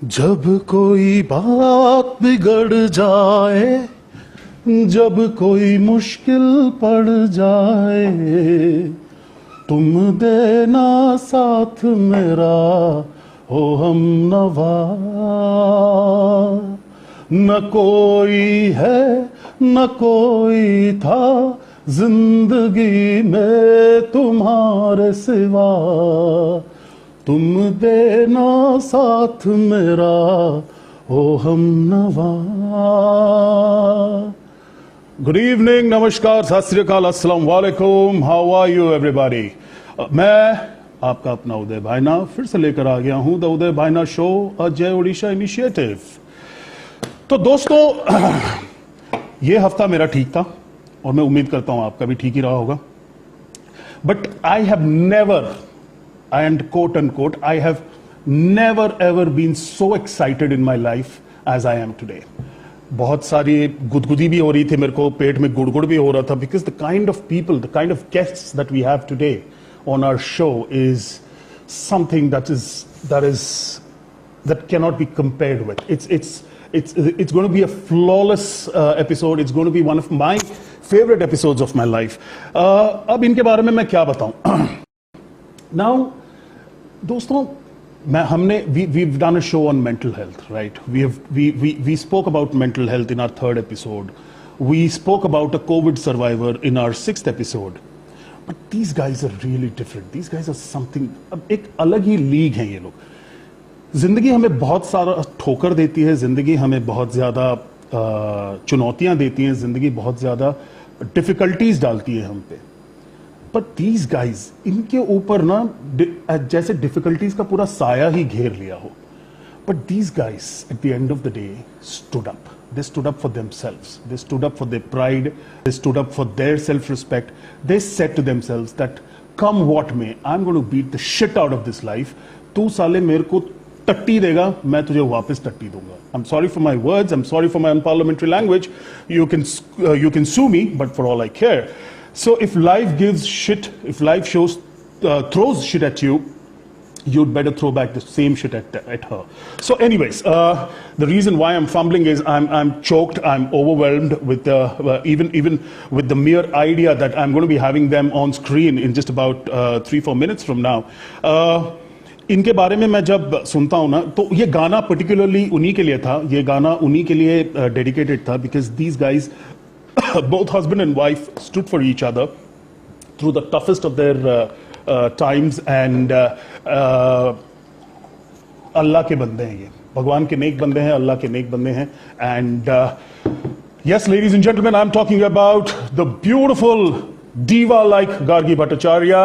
जब कोई बात बिगड़ जाए, जब कोई मुश्किल पड़ जाए, तुम देना साथ मेरा हो हम नवा। न कोई है न कोई था जिंदगी में तुम्हारे सिवा, तुम देना साथ मेरा हो हम नवा। गुड इवनिंग, नमस्कार, सत श्री अकाल, अस्सलाम वालेकुम, हाउ आर यू एवरीबॉडी। मैं आपका अपना उदय भाईना फिर से लेकर आ गया हूं द उदय भाईना शो, अ जय उड़ीसा इनिशिएटिव। तो दोस्तों, ये हफ्ता मेरा ठीक था और मैं उम्मीद करता हूं आपका भी ठीक ही रहा होगा। But I have never, and quote unquote, I have never ever been so excited in my life as I am today. बहुत सारी गुदगुदी भी हो रही थी मेरे को, पेट में गुड़गुड़ भी हो रहा था, because the kind of people, the kind of guests that we have today on our show is something that cannot be compared with. It's going to be a flawless episode. It's going to be one of my favorite episodes of my life. अब इनके बारे में मैं क्या बताऊं? Now, दोस्तों, we've done a show on mental health, right? We spoke about mental health in our 3rd episode. We spoke about a COVID survivor in our 6th episode. But these guys are really different. These guys are something, एक अलग ही league हैं ये लोग। जिंदगी हमें बहुत सारा ठोकर देती है, जिंदगी हमें बहुत ज्यादा चुनौतियां देती हैं, जिंदगी बहुत ज्यादा डिफिकल्टीज डालती है हम पे। बट दीज गाइज, इनके ऊपर ना जैसे डिफिकल्टीज का पूरा साया ही घेर लिया हो। But these guys at the end of the day stood up. They stood up for themselves. They stood up for their pride. They stood up for their self-respect. They said to themselves that come what may, I'm going to beat the shit out of this life. तू साले मेरे को टट्टी देगा, मैं तुझे वापस टट्टी दूंगा. I'm sorry for my words. I'm sorry for my unparliamentary language. You can sue me, but for all I care. So if life gives shit, if life throws shit at you, you'd better throw back the same shit at her. So anyways, the reason why I'm fumbling is I'm choked, I'm overwhelmed with even with the mere idea that I'm going to be having them on screen in just about 3-4 minutes from now. इनके बारे में मैं जब सुनता हूँ ना, तो ये गाना पर्टिकुलरली उन्हीं के लिए था, ये गाना उन्हीं के लिए डेडिकेटेड था, because these guys, both husband and wife, stood for each other through the toughest of their times, and अल्लाह के बंदे हैं ये, भगवान के नेक बंदे हैं, अल्लाह के नेक बंदे हैं. And yes, ladies and gentlemen, I'm talking about the beautiful diva like Gargi Bhattacharya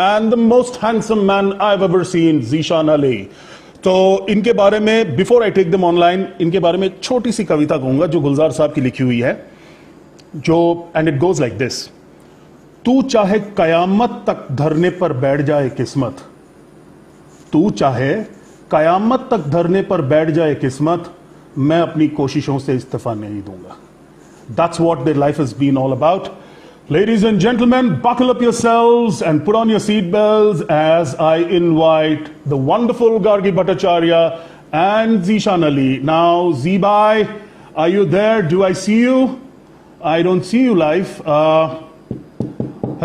and the most handsome man I've ever seen, Zeeshan Ali. तो इनके बारे में, before I take them online, इनके बारे में छोटी सी कविता कहूंगा जो गुलजार साहब की लिखी हुई है, जो and it goes like this. तू चाहे कयामत तक धरने पर बैठ जाए किस्मत, तू चाहे कयामत तक धरने पर बैठ जाए किस्मत, मैं अपनी कोशिशों से इस्तीफा नहीं दूंगा. That's what their life has been all about. Ladies and gentlemen, buckle up yourselves and put on your seatbelts as I invite the wonderful Gargi Bhattacharya and Zeeshan Ali. Now, Zeebai, are you there? Do I see you? I don't see you live.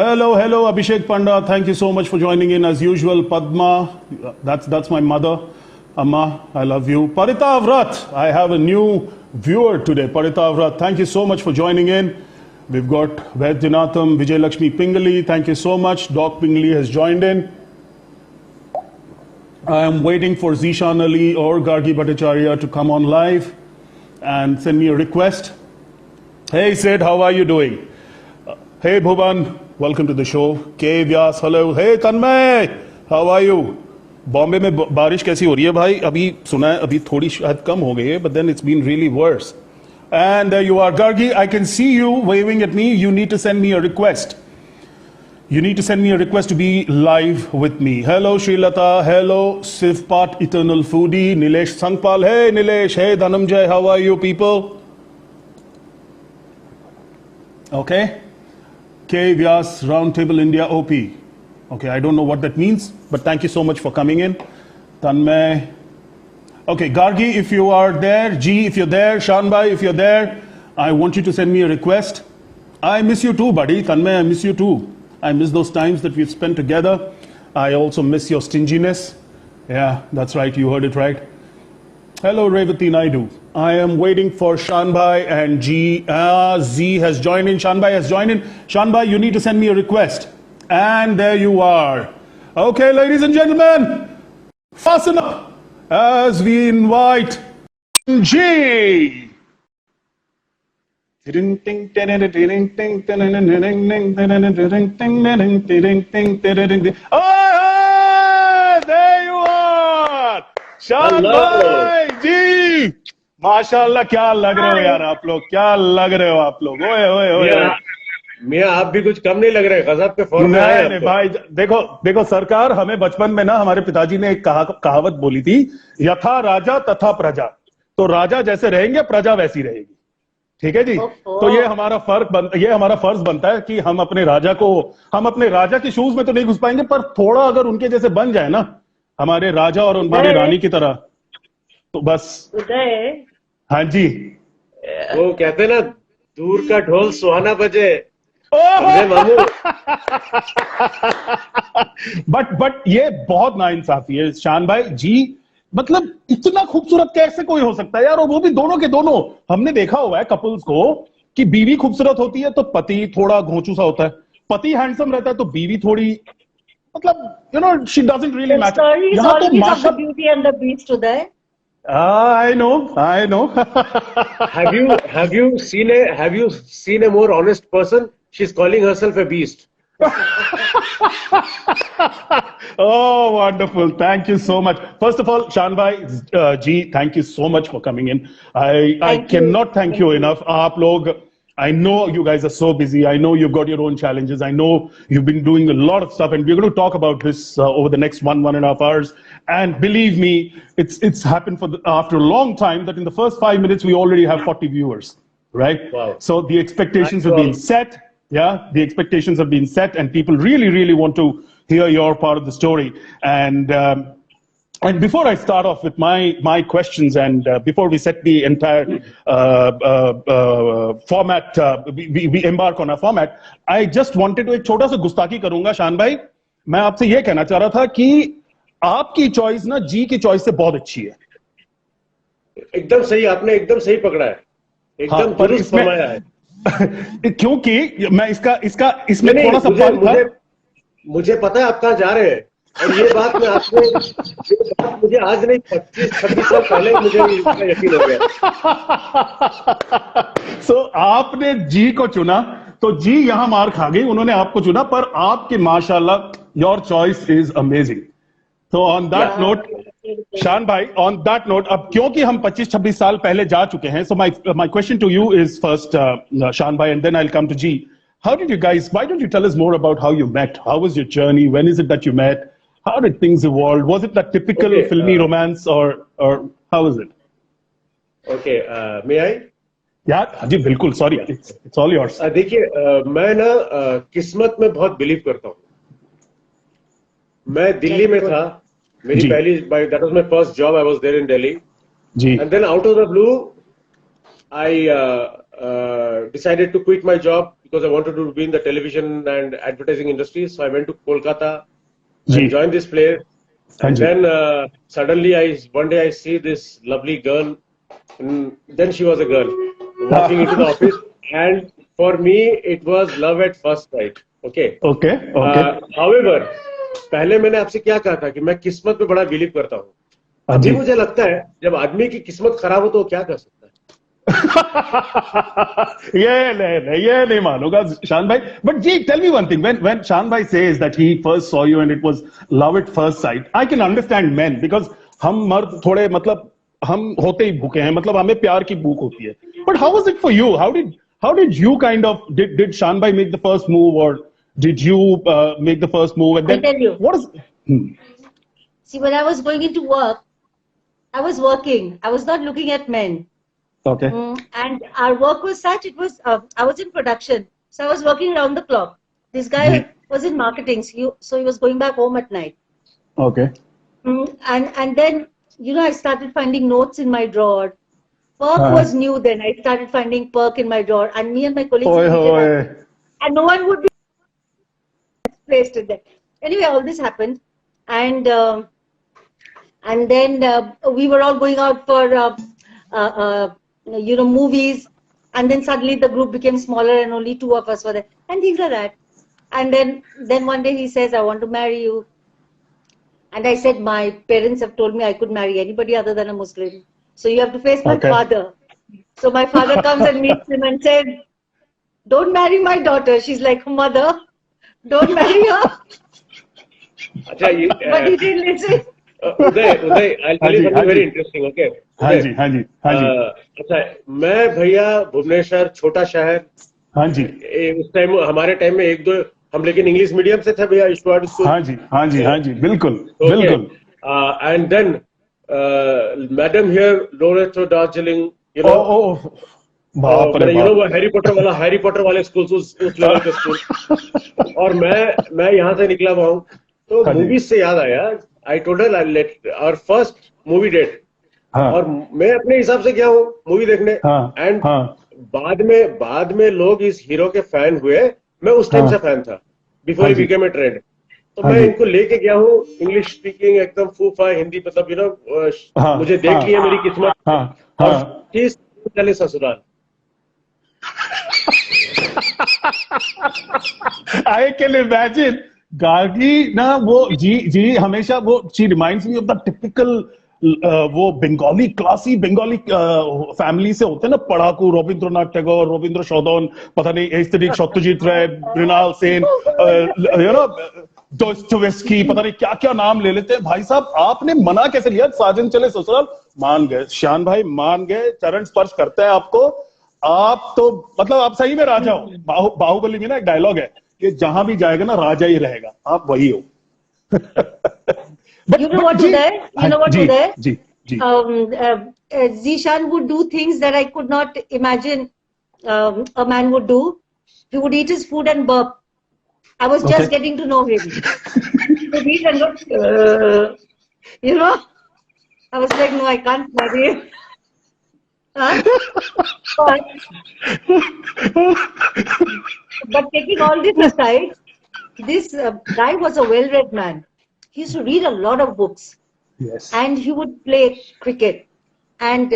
Hello, Abhishek Panda. Thank you so much for joining in as usual. Padma, that's my mother. Amma, I love you. Parita Avrat, I have a new viewer today. Parita Avrat, thank you so much for joining in. We've got Vaidyanathan, Vijay Lakshmi Pingali. Thank you so much. Doc Pingali has joined in. I am waiting for Zeeshan Ali or Gargi Bhattacharya to come on live and send me a request. Hey Sid, how are you doing? Hey Bhuvan, welcome to the show. K Vyas, hello. Hey Tanmay, how are you? Bombay में बारिश कैसी हो रही है भाई? अभी सुना है अभी थोड़ी शायद कम हो गई है, but then it's been really worse. And there you are, Gargi. I can see you waving at me. You need to send me a request. You need to send me a request to be live with me. Hello Srilata, hello Sivpat Eternal Foodie, Nilesh Sangpal. Hey Nilesh, hey Dhanamjay, how are you people? Okay. K Vyas, Roundtable India OP. Okay, I don't know what that means, but thank you so much for coming in. Tanmay, Okay, Gargi, if you are there, G, if you're there, Shanbai, if you're there, I want you to send me a request. I miss you too, buddy. Tanmay, I miss you too. I miss those times that we've spent together. I also miss your stinginess. Yeah, that's right. You heard it right. Hello, Revati Naidu. I am waiting for Shanbai and G. Z has joined in. Shanbai has joined in. Shanbai, you need to send me a request. And there you are. Okay, ladies and gentlemen, fasten up as we invite G. Oh, there you are, शानभाई जी, माशाल्लाह क्या लग रहे हो यार आप लोग, क्या लग रहे हो आप लोग, ओए ओए ओए मियां आप भी कुछ कम नहीं लग रहे, गजब के फॉर्म में आए नहीं भाई, देखो देखो सरकार, हमें बचपन में ना हमारे पिताजी ने एक कहावत बोली थी, यथा राजा तथा प्रजा। तो राजा जैसे रहेंगे प्रजा वैसी रहेगी, ठीक है जी। तो ये हमारा फर्ज बनता है कि हम अपने राजा के शूज में तो नहीं घुस पाएंगे, पर थोड़ा अगर उनके जैसे बन जाए ना, हमारे राजा और हमारी रानी की तरह, तो बस। हाँ जी, वो कहते ना, दूर का ढोल सुहाना बजे। बट ये बहुत नाइंसाफी है शान भाई जी, मतलब इतना खूबसूरत कैसे कोई हो सकता है यार, और वो भी दोनों के दोनों। हमने देखा हुआ है कपल्स को कि बीवी खूबसूरत होती है तो पति थोड़ा घोंचू सा होता है, पति हैंडसम रहता है तो बीवी थोड़ी, मतलब शी डजंट रियली मैटर। यहाँ तो माशा beauty and the beast Uday. I know. Have you seen a more honest person? She's calling herself a beast. Oh, wonderful. Thank you so much. First of all, Shanbai, G, thank you so much for coming in. I cannot thank you enough. Aap log, I know you guys are so busy. I know you've got your own challenges. I know you've been doing a lot of stuff, and we're going to talk about this over the next 1.5 hours. And believe me, it's happened after a long time that in the first 5 minutes, we already have 40 viewers, right? Wow. So the expectations have been set. Yeah, the expectations have been set, and people really, really want to hear your part of the story. And before I start off with my questions, and before we set the entire format, we embark on our format, I just wanted to एक छोटा सा गुस्ताखी करूंगा शान भाई। मैं आपसे ये कहना चाह रहा था कि आपकी चॉइस ना जी की चॉइस से बहुत अच्छी है। एकदम सही, आपने एकदम सही पकड़ा है, एकदम दुरुस्त फरमाया है। क्योंकि मैं इसमें थोड़ा सा मुझे पता है आप कहाँ जा रहे हैं, और ये बात मुझे आज नहीं 25-26 साल पहले मुझे इसका यकीन हो गया। So, आपने जी को चुना तो जी यहां मार खा गई, उन्होंने आपको चुना, पर आपके माशाल्लाह योर चॉइस इज अमेजिंग। तो ऑन दैट नोट शान भाई, ऑन दैट नोट, अब क्योंकि हम 25-26 साल पहले जा चुके हैं, so my question to you is first Shaan भाई, and then I will come to जी। How did you guys, why don't you tell us more about how you met? How was your journey? When is it that you met? How did things evolve? Was it that typical filmy romance, or how was it? Okay, may I? Yeah, जी बिल्कुल, sorry, it's all yours. देखिए, मैं ना किस्मत में बहुत believe करता हूँ। मैं दिल्ली में था, मेरी पहली, that was my first job. I was there in Delhi. Ji. And then out of the blue, I decided to quit my job because I wanted to be in the television and advertising industry. So I went to Kolkata and joined this place. And then suddenly one day I see this lovely girl. And then she was a girl walking into the office. And for me, it was love at first sight. Okay. However, पहले मैंने आपसे क्या कहा था कि मैं किस्मत पे बड़ा बिलीव करता हूँ। अभी मुझे लगता है जब आदमी की किस्मत खराब हो तो क्या कर सकता है। ये नहीं मानूंगा शान भाई, but gee, tell me one thing, when Shan bhai says that he first saw you and it was love at first sight, I can understand men, because हम मर्द थोड़े, मतलब हम होते ही भूखे हैं, मतलब हमें प्यार की भूख होती है। But how was it for you? How did you kind of, did Shan bhai make the first move, or did you make the first move? And then, I'll tell you. What is? See, when I was going into work, I was working. I was not looking at men. Okay. And our work was such, it was, I was in production. So I was working around the clock. This guy was in marketing. So he was going back home at night. Okay. And then I started finding notes in my drawer. Perk was new then. I started finding Perk in my drawer, and me and my colleagues would eat it up. And no one would be placed in there. Anyway, all this happened, and then we were all going out for movies, and then suddenly the group became smaller and only 2 of us were there, and things like that. And then one day he says, "I want to marry you." And I said, "My parents have told me I could marry anybody other than a Muslim. So you have to face my father." So my father comes and meets him and said, "Don't marry my daughter." She's like, "Mother, don't marry her." But he didn't listen. Uday, I'll tell you something very interesting, okay? हाँ जी. अच्छा, मैं भैया भुवनेश्वर छोटा शहर, हाँ जी, उस time हमारे time में 1-2 हम लेकिन इंग्लिश मीडियम से थे भैया, स्टुअर्ट स्कूल। हाँ जी, बिल्कुल। And then madam here, Loreto, Darjeeling, बाप रे वो हैरी पॉटर वाले स्कूल, उस लेवल के स्कूल। और मैं यहाँ से निकला हुआ हूँ, तो मूवीज से याद आया, I told her our first movie date, और मैं अपने हिसाब से गया हूँ मूवी देखने, एंड बाद में लोग इस हीरो के फैन हुए, मैं उस टाइम से फैन था, before he became a trend. तो मैं इनको लेके गया हूँ, इंग्लिश स्पीकिंग एकदम फूफा, हिंदी मतलब मुझे देख लिया मेरी किस्मत, और चले ससुराल। I can imagine गार्गी ना, वो जी हमेशा वो, she reminds me of the typical वो बंगाली, क्लासी बंगाली फैमिली से होते हैं ना, पढ़ाकू, रविंद्रनाथ टैगोर, रविंद्र सौदन, पता नहीं एस्थेटिक सत्यजीत राय, मृणाल सेन, दोस्तोयेव्स्की, पता नहीं क्या क्या नाम ले लेते हैं। भाई साहब, आपने मना कैसे लिया? साजन चले ससुराल मान गए, शान भाई मान गए, चरण स्पर्श करता है आपको, आप तो मतलब आप सही में राजा हो। बाहुबली में ना एक डायलॉग है कि जहां भी जाएगा ना राजा ही रहेगा, आप वही हो। You know what, Uday? Zishan would do things that I could not imagine a man would do. He would eat his food and burp. I was just getting to know him. He would eat and go, I was like, no, I can't marry him. But taking all this aside, this guy was a well-read man. He used to read a lot of books. Yes. And he would play cricket. And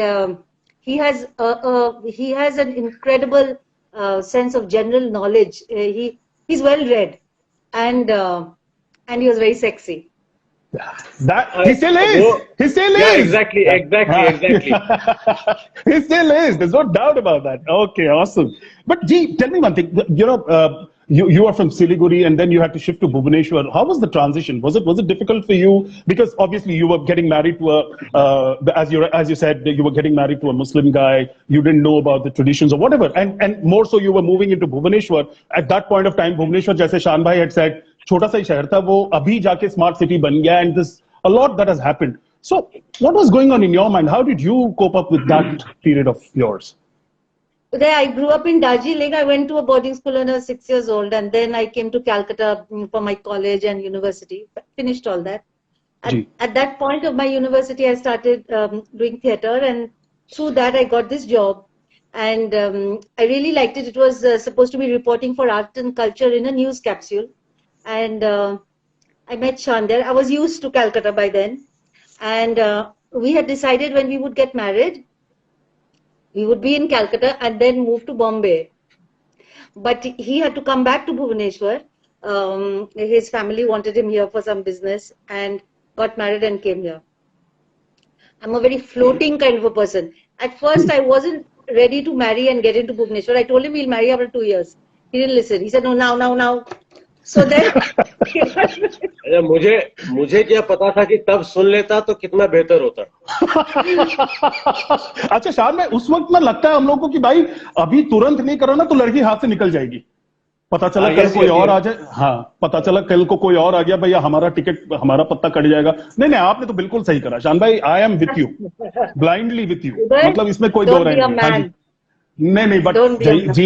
he has an incredible sense of general knowledge. He's well-read, and he was very sexy. He still is. He still is. Yeah, exactly. He still is. There's no doubt about that. Okay, awesome. But Ji, tell me one thing. You are from Siliguri, and then you had to shift to Bhubaneswar. How was the transition? Was it difficult for you? Because obviously you were getting married to as you said, you were getting married to a Muslim guy. You didn't know about the traditions or whatever, and more so you were moving into Bhubaneswar. At that point of time, Bhubaneswar, jaise Shan bhai had said, छोटा सा ही शहर था वो, अभी जाके smart city बन गया, and this a lot that has happened. So what was going on in your mind? How did you cope up with that period of yours? I grew up in Darjeeling. I went to a boarding school when I was 6 years old, and then I came to Calcutta for my college and university. Finished all that. At that point of my university, I started doing theatre, and through that I got this job, and I really liked it. It was supposed to be reporting for art and culture in a news capsule. And I met Shan there. I was used to Calcutta by then, and we had decided when we would get married, we would be in Calcutta and then move to Bombay. But he had to come back to Bhubaneswar. His family wanted him here for some business, and got married and came here. I'm a very floating kind of a person. At first, I wasn't ready to marry and get into Bhubaneswar. I told him we'll marry after 2 years. He didn't listen. He said, no, now. So then, मुझे क्या पता था कि तब सुन लेता तो कितना बेहतर होता। अच्छा शान में उस वक्त ना लगता है हम लोगों को कि भाई अभी तुरंत नहीं करो ना तो लड़की हाथ से निकल जाएगी। पता चला कल कोई और आ जाए, पता चला कल को कोई और आ गया, भैया हमारा टिकट, हमारा पत्ता कट जाएगा। नहीं आपने तो बिल्कुल सही करा शान भाई। I am with you, blindly with you, मतलब इसमें कोई दो राय नहीं। नहीं बट जी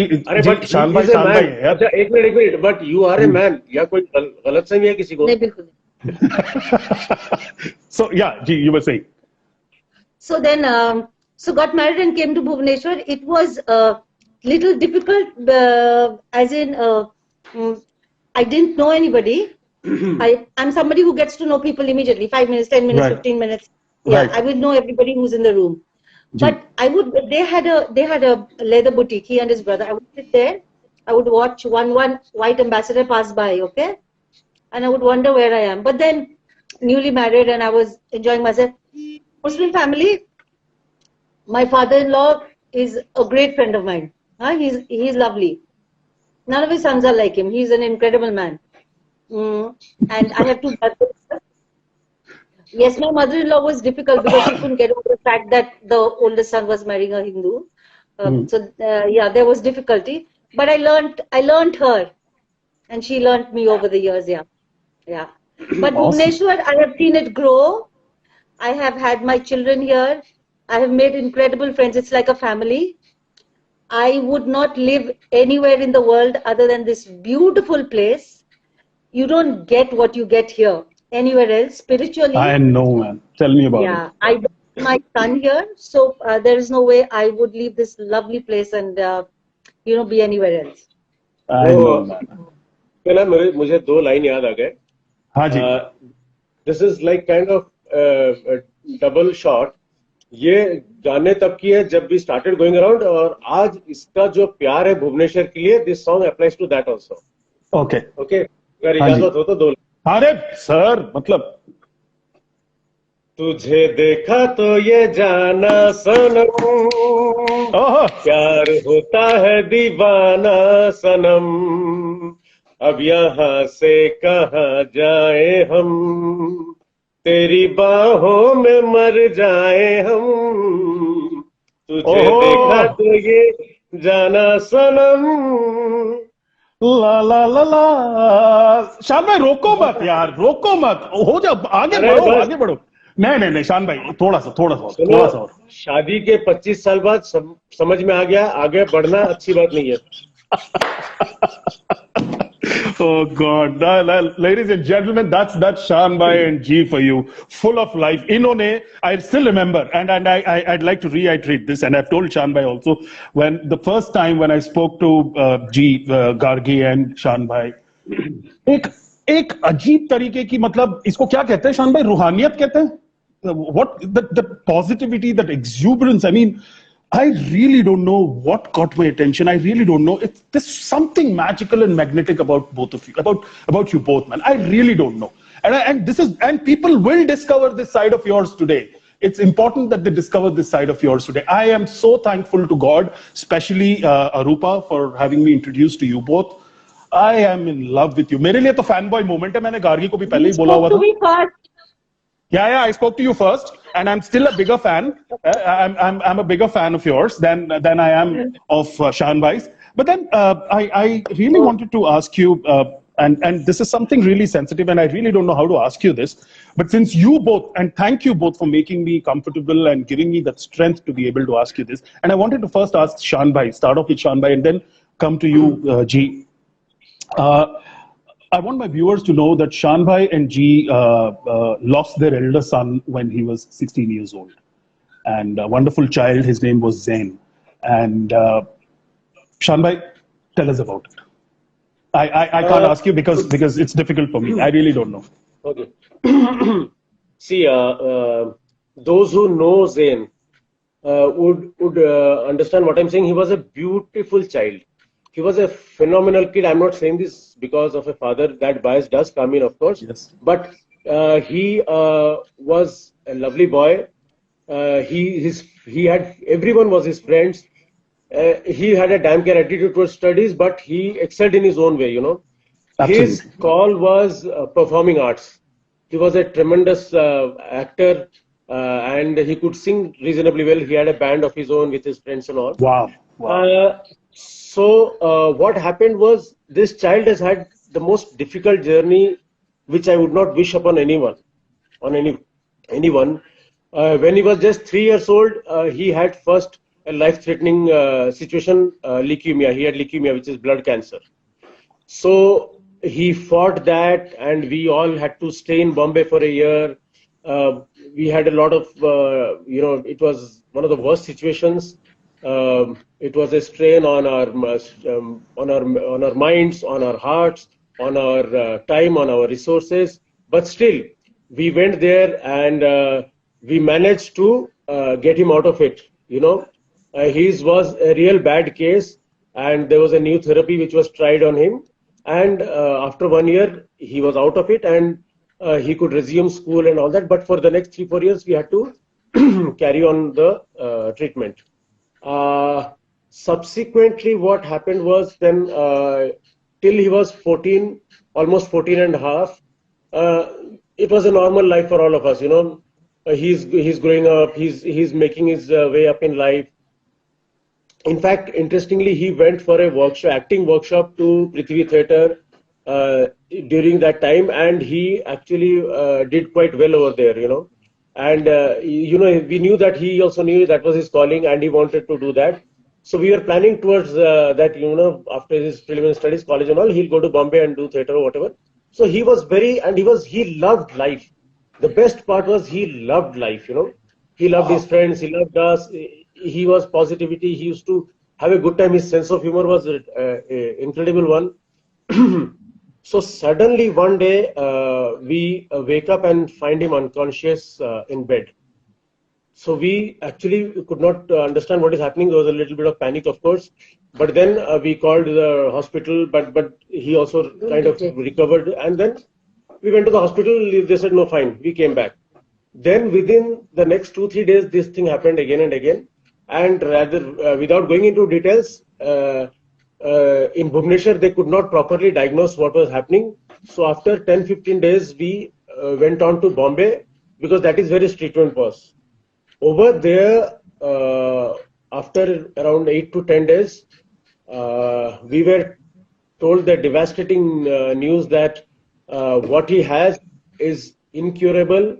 शान भाई अच्छा एक minute but you are a man, या कोई गलत सही है किसी को? नहीं बिल्कुल। So yeah, ji you were saying. So then, so got married and came to Bhubaneswar. It was a little difficult, as in, I didn't know anybody. I'm somebody who gets to know people immediately, 5 minutes, 10 minutes, Right. 15 minutes. Yeah, Right. I would know everybody who's in the room. Ji. But they had a leather boutique, he and his brother. I would sit there, I would watch one white ambassador pass by, okay? And I would wonder where I am. But then, newly married and I was enjoying myself. Muslim family, my father-in-law is a great friend of mine. He's lovely. None of his sons are like him. He's an incredible man. And I have two brothers. Yes, my mother-in-law was difficult because she couldn't get over the fact that the oldest son was marrying a Hindu. Yeah, there was difficulty. But I learned her, and she learned me over the years. Yeah, yeah. But Awesome. Bhubaneswar, I have seen it grow. I have had my children here. I have made incredible friends. It's like a family. I would not live anywhere in the world other than this beautiful place. You don't get what you get here anywhere else spiritually. I know, man. Tell me about Yeah, it. I brought my son here, so there is no way I would leave this lovely place and be anywhere else. I know, man. ना मुझे दो line याद आ गए. हाँ जी. This is like kind of double shot. ये गाने तब की है जब we started going around, और आज इसका जो प्यार है भुवनेश्वर के लिए, this song applies to that also. Okay. Okay, अगर हाँ जी. इजाजत हो तो दो. अरे सर, मतलब तुझे देखा तो ये जाना सनम, प्यार होता है दीवाना सनम, अब यहाँ से कहाँ जाए हम, तेरी बाहों में मर जाए हम, तुझे देखा तो ये जाना सनम. ला ला ला ला. शान भाई रोको मत यार, रोको मत, हो जा, आगे बढ़ो, आगे बढ़ो. नहीं शान भाई, थोड़ा सा और. शादी के 25 साल बाद समझ में आ गया, आगे बढ़ना अच्छी बात नहीं है. Oh God, ladies and gentlemen, that's Shan Bhai and G for you, full of life. Inhone, I still remember, and I'd like to reiterate this, and I've told Shan Bhai also, when the first time when I spoke to G, Gargi and Shan Bhai, एक अजीब तरीके की, मतलब इसको क्या कहते हैं शान भाई, रूहानियत कहते हैं? What the positivity, that exuberance, I mean, I really don't know what caught my attention. I really don't know. There's something magical and magnetic about both of you, about you both, man. I really don't know. And people will discover this side of yours today. It's important that they discover this side of yours today. I am so thankful to God, especially Arupa, for having me introduced to you both. I am in love with you. मेरे लिए तो fanboy moment है. मैंने गार्गी को भी पहले ही बोला हुआ था. Yeah, I spoke to you first, and I'm still a bigger fan. I'm a bigger fan of yours than I am of Shan Bhai's. But then I really wanted to ask you, and this is something really sensitive, and I really don't know how to ask you this. But since you both, and thank you both for making me comfortable and giving me that strength to be able to ask you this. And I wanted to first ask Shan Bhai, start off with Shan Bhai, and then come to you, G. I want my viewers to know that Shan Bhai and G lost their elder son when he was 16 years old. And a wonderful child, his name was Zain. And Shan Bhai, tell us about it. I can't ask you because it's difficult for me. I really don't know. Okay. See, those who know Zain would understand what I'm saying. He was a beautiful child. He was a phenomenal kid. I'm not saying this because of a father. That bias does come in, of course. Yes. But he was a lovely boy. He had, everyone was his friends. He had a damn care attitude towards studies, but he excelled in his own way, you know. Absolutely. His call was performing arts. He was a tremendous actor, and he could sing reasonably well. He had a band of his own with his friends and all. Wow. So what happened was, this child has had the most difficult journey, which I would not wish upon anyone. When he was just 3 years old, he had first a life-threatening situation, leukemia. He had leukemia, which is blood cancer. So he fought that, and we all had to stay in Bombay for a year. we had a lot of, it was one of the worst situations. It was a strain on our minds, on our hearts, on our time, on our resources. But still, we went there and we managed to get him out of it. His was a real bad case, and there was a new therapy which was tried on him. And after 1 year, he was out of it, and he could resume school and all that. But for the next 3-4 years, we had to carry on the treatment. Subsequently, what happened was then till he was 14, almost 14 and a half, it was a normal life for all of us. He's growing up, he's making his way up in life. In fact, interestingly, he went for a acting workshop to Prithvi Theatre during that time, and he actually did quite well over there, And, we knew that he also knew that was his calling and he wanted to do that. So we were planning towards that, after his preliminary studies, college and all, he'll go to Bombay and do theatre or whatever. So he was he loved life. The best part was he loved life, He loved his friends, he loved us. He was positivity. He used to have a good time. His sense of humor was an incredible one. So suddenly one day we wake up and find him unconscious in bed. So we actually could not understand what is happening. There was a little bit of panic, of course. But then we called the hospital, but he also kind of recovered. And then we went to the hospital. They said, no, fine. We came back. Then within the next 2-3 days, this thing happened again and again. And rather, without going into details, in Bhubaneswar, they could not properly diagnose what was happening. So after 10-15 days, we went on to Bombay because that is where his treatment was. Over there, after around 8 to 10 days, we were told the devastating news that what he has is incurable.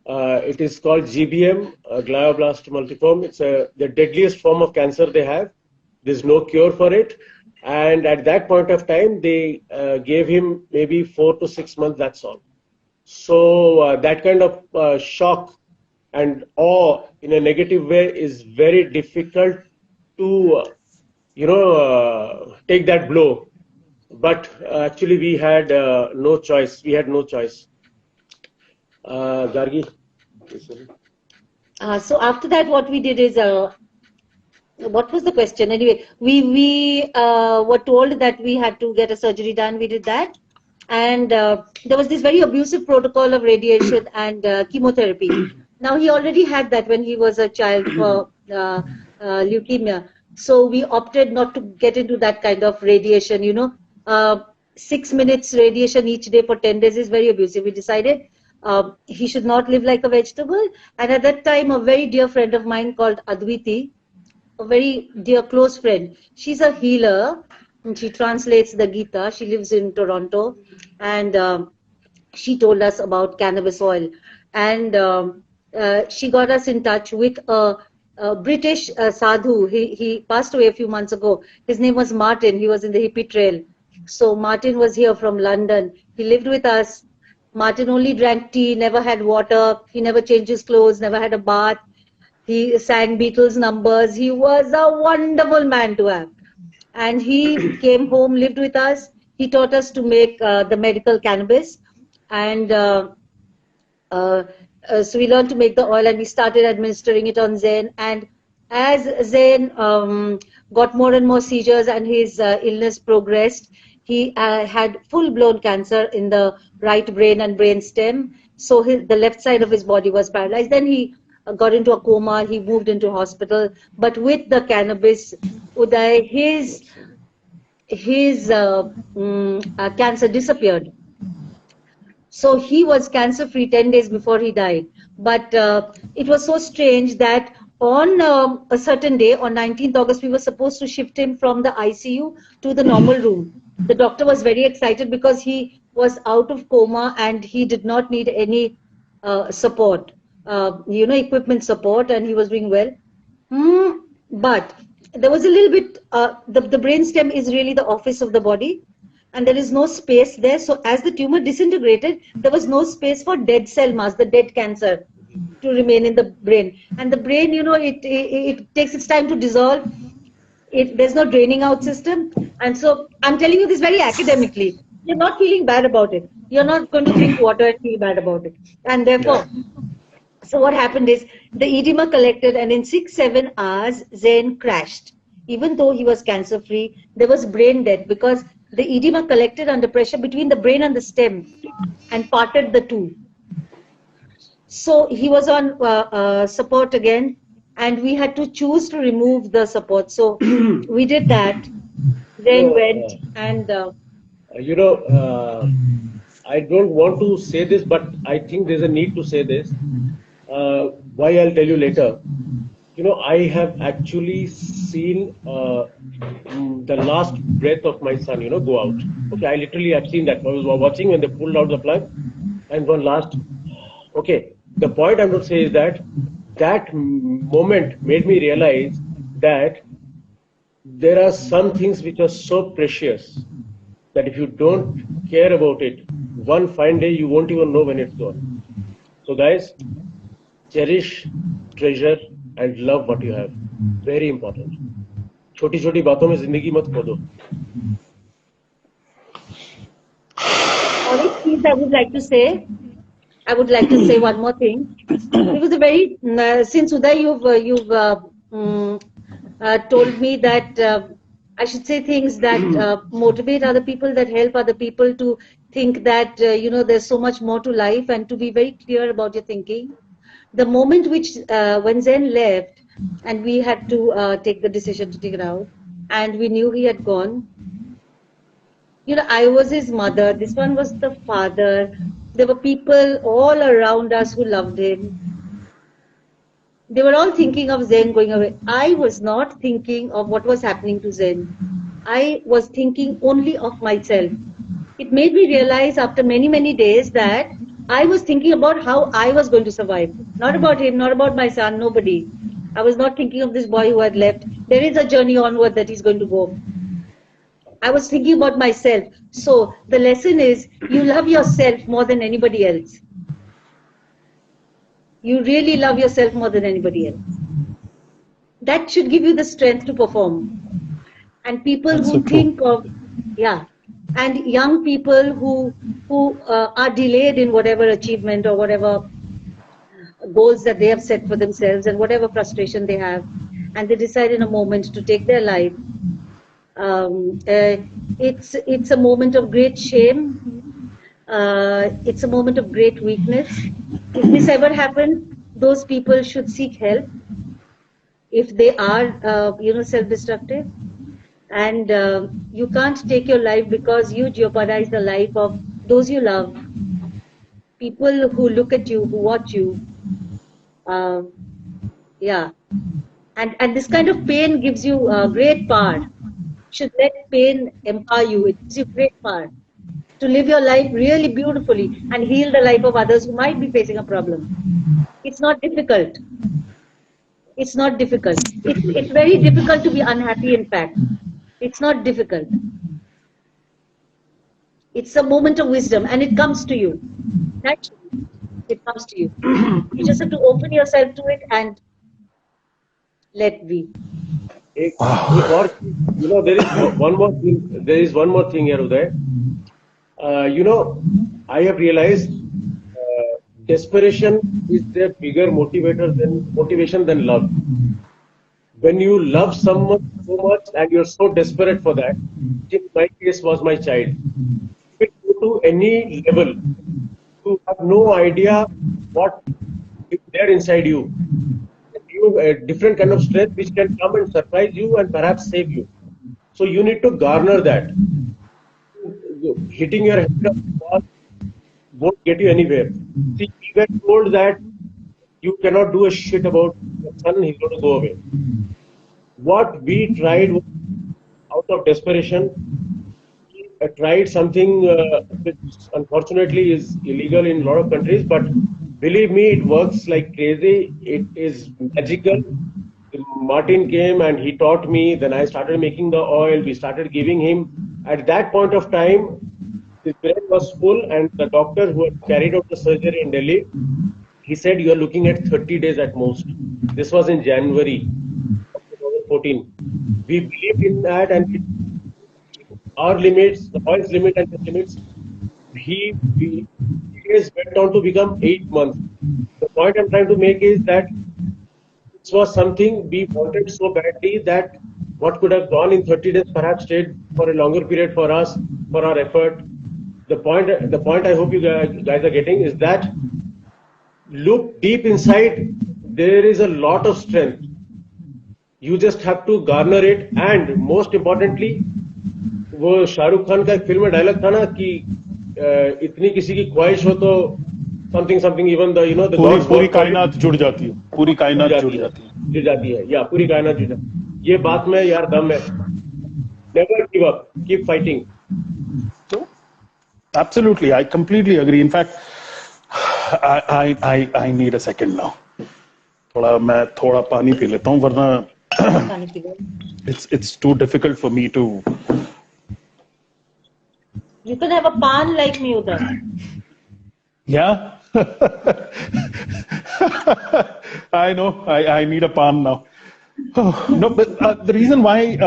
It is called GBM, glioblast multiforme. It's the deadliest form of cancer they have. There's no cure for it. And at that point of time, they gave him maybe 4 to 6 months, that's all. So that kind of shock and awe in a negative way is very difficult to, take that blow. But actually we had no choice. We had no choice. Gargi. So after that, what we did is, what was the question? Anyway, we were told that we had to get a surgery done. We did that. And there was this very abusive protocol of radiation and chemotherapy. Now, he already had that when he was a child for leukemia. So we opted not to get into that kind of radiation, 6 minutes radiation each day for 10 days is very abusive. We decided he should not live like a vegetable. And at that time, a very dear friend of mine called Adwiti, a very dear close friend, she's a healer and she translates the Gita. She lives in Toronto, and she told us about cannabis oil. And she got us in touch with a British sadhu. He passed away a few months ago. His name was Martin. He was in the hippie trail. So Martin was here from London. He lived with us. Martin only drank tea, never had water. He never changed his clothes, never had a bath. He sang Beatles numbers. He was a wonderful man to have. And he came home, lived with us. He taught us to make the medical cannabis. And so we learned to make the oil, and we started administering it on Zain. And as Zain got more and more seizures and his illness progressed, he had full-blown cancer in the right brain and brain stem. So the left side of his body was paralyzed. Then he got into a coma. He moved into hospital. But with the cannabis, Uday, his cancer disappeared. So he was cancer-free 10 days before he died. But it was so strange that on a certain day, on 19th August, we were supposed to shift him from the ICU to the normal room. The doctor was very excited because he was out of coma and he did not need any support, equipment support, and he was doing well. But there was a little bit, the brainstem is really the office of the body, and there is no space there. So as the tumor disintegrated, there was no space for dead cell mass, the dead cancer, to remain in the brain. And the brain, you know, it takes its time to dissolve. There's no draining out system. And so I'm telling you this very academically. You're not feeling bad about it. You're not going to drink water and feel bad about it. And therefore, so what happened is the edema collected, and in 6-7 hours, Zen crashed. Even though he was cancer free, there was brain death because the edema collected under pressure between the brain and the stem and parted the two. So he was on support again, and we had to choose to remove the support. So we did that. Then went and. I don't want to say this, but I think there's a need to say this. Why I'll tell you later. You know, I have actually seen the last breath of my son, you know, go out. Okay, I literally have seen that. I was watching when they pulled out the plug, and one last. Okay, the point I'm going to say is that that moment made me realize that there are some things which are so precious that if you don't care about it, one fine day you won't even know when it's gone. So guys, cherish, treasure and love what you have. Very important. छोटी छोटी बातों में जिंदगी मत खो दो. I would like to say one more thing. It was a very since Uday you've told me that I should say things that motivate other people, that help other people to think that you know, there's so much more to life, and to be very clear about your thinking. The moment when Zen left, and we had to take the decision to take it out, and we knew he had gone. You know, I was his mother. This one was the father. There were people all around us who loved him. They were all thinking of Zen going away. I was not thinking of what was happening to Zen. I was thinking only of myself. It made me realize after many, many days that I was thinking about how I was going to survive. Not about him, not about my son, nobody. I was not thinking of this boy who had left. There is a journey onward that he's going to go. I was thinking about myself. So the lesson is, you love yourself more than anybody else. You really love yourself more than anybody else. That should give you the strength to perform. And people who think of, and young people who are delayed in whatever achievement or whatever goals that they have set for themselves and whatever frustration they have, and they decide in a moment to take their life. It's a moment of great shame. It's a moment of great weakness. If this ever happens, those people should seek help if they are, you know, self-destructive. And you can't take your life because you jeopardize the life of those you love. People who look at you, who watch you. And this kind of pain gives you great power. Should let pain empower you. It gives you great power to live your life really beautifully and heal the life of others who might be facing a problem. It's not difficult. It's not difficult. It's very difficult to be unhappy, in fact. It's not difficult. It's a moment of wisdom, and it comes to you. Naturally, it comes to you. You just have to open yourself to it and let be. You know, there is one more thing. There is one more thing here, Uday. You know, I have realized desperation is a bigger motivation than love. When you love someone so much and you're so desperate for that, in my case was my child. You go to any level, you have no idea what is there inside you. You a different kind of strength which can come and surprise you and perhaps save you. So you need to garner that. Hitting your head up the wall won't get you anywhere. See, we were told that you cannot do a shit about your son, he's going to go away. What we tried was, out of desperation, we tried something which unfortunately is illegal in a lot of countries, but believe me, it works like crazy. It is magical. Martin came and he taught me. Then I started making the oil. We started giving him. At that point of time, his brain was full, and the doctor who had carried out the surgery in Delhi, he said you are looking at 30 days at most. This was in January of 2014. We believed in that, and our limits, the oil's limit and the limits, he days went down to become 8 months. The point I'm trying to make is that this was something we wanted so badly that what could have gone in 30 days perhaps stayed for a longer period for us, for our effort. The point I hope you guys are getting is that look deep inside, there is a lot of strength. You just have to garner it, and most importantly, वो शाहरुख खान का एक film में dialogue था ना कि इतनी किसी की ख्वाहिश हो तो something something even the you know the पूरी gods पूरी कायनात जुड़ जाती है, पूरी कायनात जुड़ जाती है, जुड़ जाती है, या पूरी कायनात जुड़ जाती है. ये बात में यार दम है. Never give up, keep fighting. So, absolutely, I completely agree. In fact, I need a second now. मैं थोड़ा पानी पी लेता हूँ, वरना it's too difficult for me to. You can have a pan like me, Udar. Yeah. I know. I need a pan now. No, but the reason why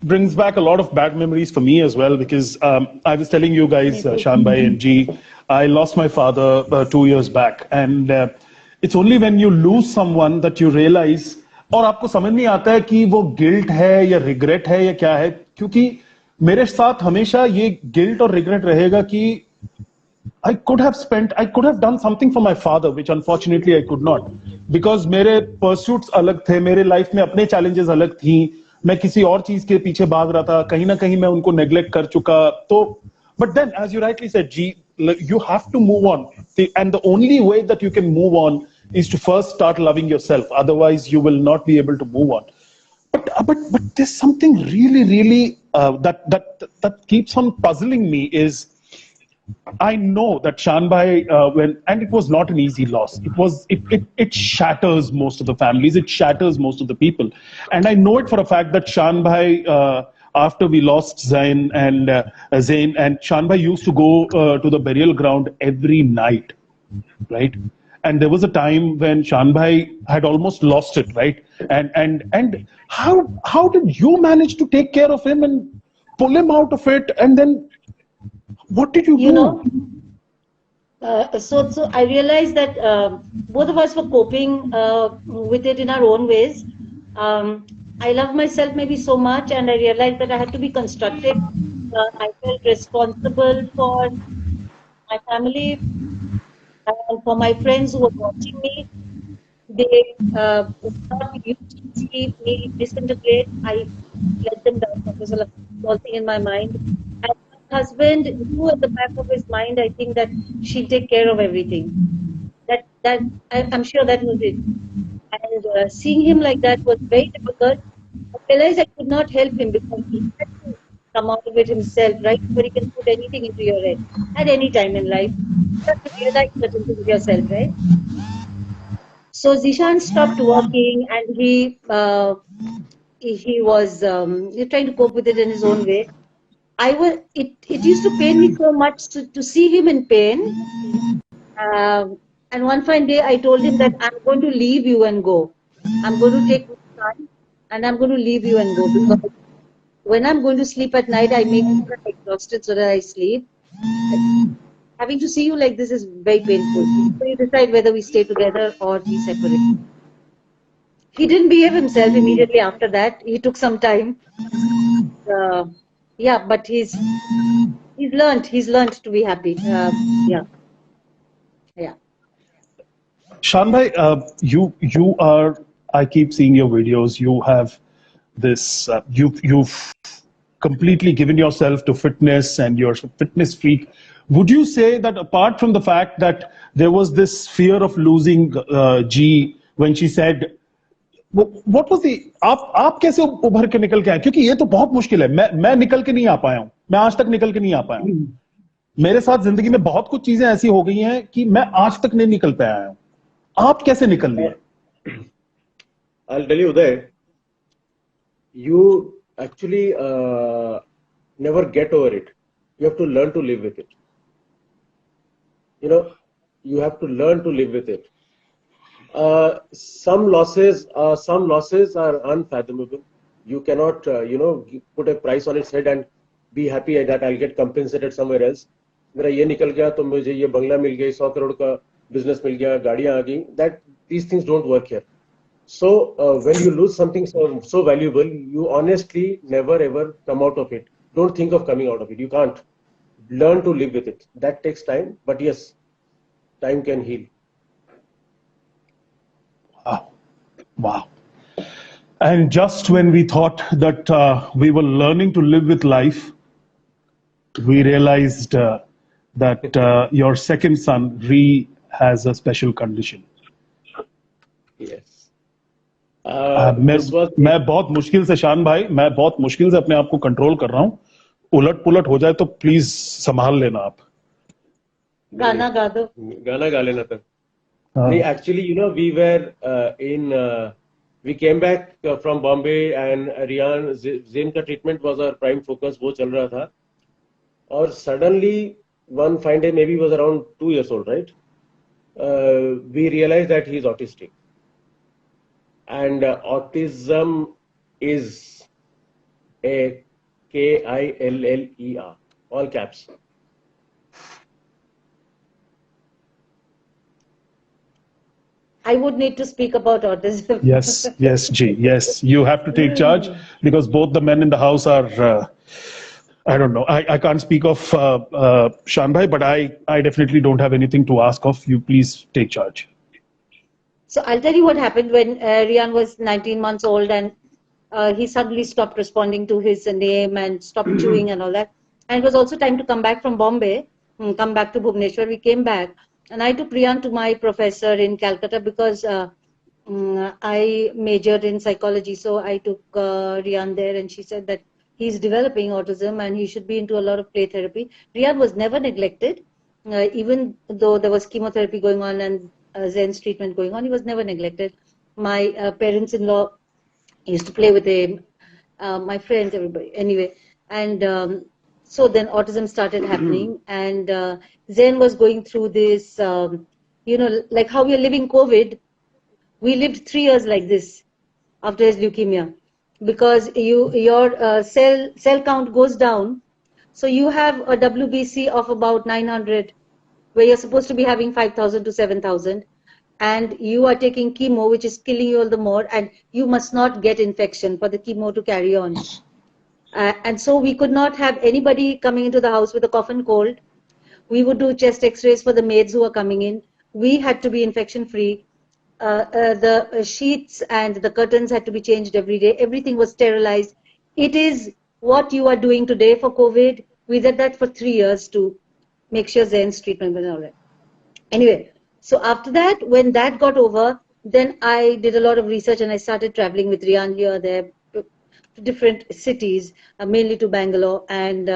brings back a lot of bad memories for me as well, because I was telling you guys, Shan Bhai and G, I lost my father 2 years back, and it's only when you lose someone that you realize, और आपको समझ नहीं आता है कि वो guilt है या रिग्रेट है या क्या है, क्योंकि मेरे साथ हमेशा ये गिल्ट और रिग्रेट रहेगा कि I could have done something for my father, which unfortunately I could not, because मेरे pursuits अलग थे, मेरे लाइफ में अपने challenges अलग थी, मैं किसी और चीज के पीछे भाग रहा था, कहीं ना कहीं मैं उनको neglect कर चुका. तो but then, as you rightly said, G, you have to move on, and the only way that you can move on is to first start loving yourself. Otherwise, you will not be able to move on. But there's something really that keeps on puzzling me is, I know that Shan Bhai, and it was not an easy loss. It shatters most of the families. It shatters most of the people. And I know it for a fact that Shan Bhai, after we lost Zain and Shan Bhai used to go to the burial ground every night, right? And there was a time when Shan Bhai had almost lost it, right? And how did you manage to take care of him and pull him out of it? And then what did you do? You know, so I realized that both of us were coping with it in our own ways. I love myself maybe so much, and I realized that I had to be constructive. I felt responsible for my family and for my friends who were watching me. They thought used to see me disintegrate. I let them down. That was a small thing in my mind. And my husband knew at the back of his mind, I think, that she'd take care of everything. I'm sure that was it. And seeing him like that was very difficult. I realized I could not help him because he had to come out of it himself, right? But he can put anything into your head at any time in life. You have to realize certain things yourself, right? So Zishan stopped working, and he was trying to cope with it in his own way. It used to pain me so much to see him in pain. And one fine day, I told him that I'm going to leave you and go. I'm going to take my time, and I'm going to leave you and go, because when I'm going to sleep at night, I make sure I'm exhausted so that I sleep. Having to see you like this is very painful. So you decide whether we stay together or we separate. He didn't behave himself immediately after that. He took some time. Yeah, but he's learned to be happy. Yeah. Shan Bhai, you are, I keep seeing your videos. You have this, you've completely given yourself to fitness, and you're a fitness freak. Would you say that apart from the fact that there was this fear of losing G when she said, what was the, आप कैसे उभर के निकल के आए? क्योंकि ये तो बहुत मुश्किल है. मैं निकल के नहीं आ पाया हूं. मैं आज तक निकल के नहीं आ पाया हूं. मेरे साथ जिंदगी में बहुत कुछ चीजें ऐसी हो गई हैं कि मैं आज तक नहीं निकल पाया हूं. आप कैसे निकल लिए? I'll tell you that you actually never get over it. You have to learn to live with it. You know, you have to learn to live with it. Some losses are unfathomable. You cannot, put a price on its head and be happy that I'll get compensated somewhere else. मेरा ये निकल गया तो मुझे ये बंगला मिल गई, 100 crore का business मिल गया, गाड़ियां आ गई. That these things don't work here. So when you lose something so valuable, you honestly never ever come out of it. Don't think of coming out of it. You can't. Learn to live with it. That takes time, but yes, time can heal. Wow. Wow. And just when we thought that we were learning to live with life, we realized that your second son, Ree, has a special condition. Yes. मैं बहुत मुश्किल से, शान भाई, मैं बहुत मुश्किल से अपने आप को कंट्रोल कर रहा हूँ. उलट पुलट हो जाए तो प्लीज संभाल लेना आप. गाना गा दो. गाना गा लेना तब. Actually, we came back from Bombay and Rian, Zain का treatment was our prime focus, वो चल रहा था. और suddenly, one fine day, maybe he was around 2 years old, right? We realized that he is autistic. And autism is a KILLER, all caps. I would need to speak about autism. Yes, G. Yes, you have to take charge because both the men in the house are, I don't know. I can't speak of Shan bhai, but I definitely don't have anything to ask of you. Please take charge. So I'll tell you what happened when Rian was 19 months old and he suddenly stopped responding to his name and stopped chewing and all that. And it was also time to come back from Bombay, come back to Bhubaneswar. We came back and I took Rian to my professor in Calcutta because I majored in psychology. So I took Rian there and she said that he's developing autism and he should be into a lot of play therapy. Rian was never neglected, even though there was chemotherapy going on and Zen's treatment going on, he was never neglected. My parents-in-law used to play with him, my friends, everybody. Anyway, and so then autism started happening, and Zen was going through this, like how we are living COVID. We lived 3 years like this after his leukemia, because your cell count goes down, so you have a WBC of about 900. Where you're supposed to be having 5,000 to 7,000, and you are taking chemo, which is killing you all the more, and you must not get infection for the chemo to carry on. And so we could not have anybody coming into the house with a cough and cold. We would do chest x-rays for the maids who are coming in. We had to be infection free. The sheets and the curtains had to be changed every day. Everything was sterilized. It is what you are doing today for COVID. We did that for 3 years to make sure Zen's treatment was all right. Anyway, so after that, when that got over, then I did a lot of research and I started traveling with Rian here, there, to different cities, mainly to Bangalore, and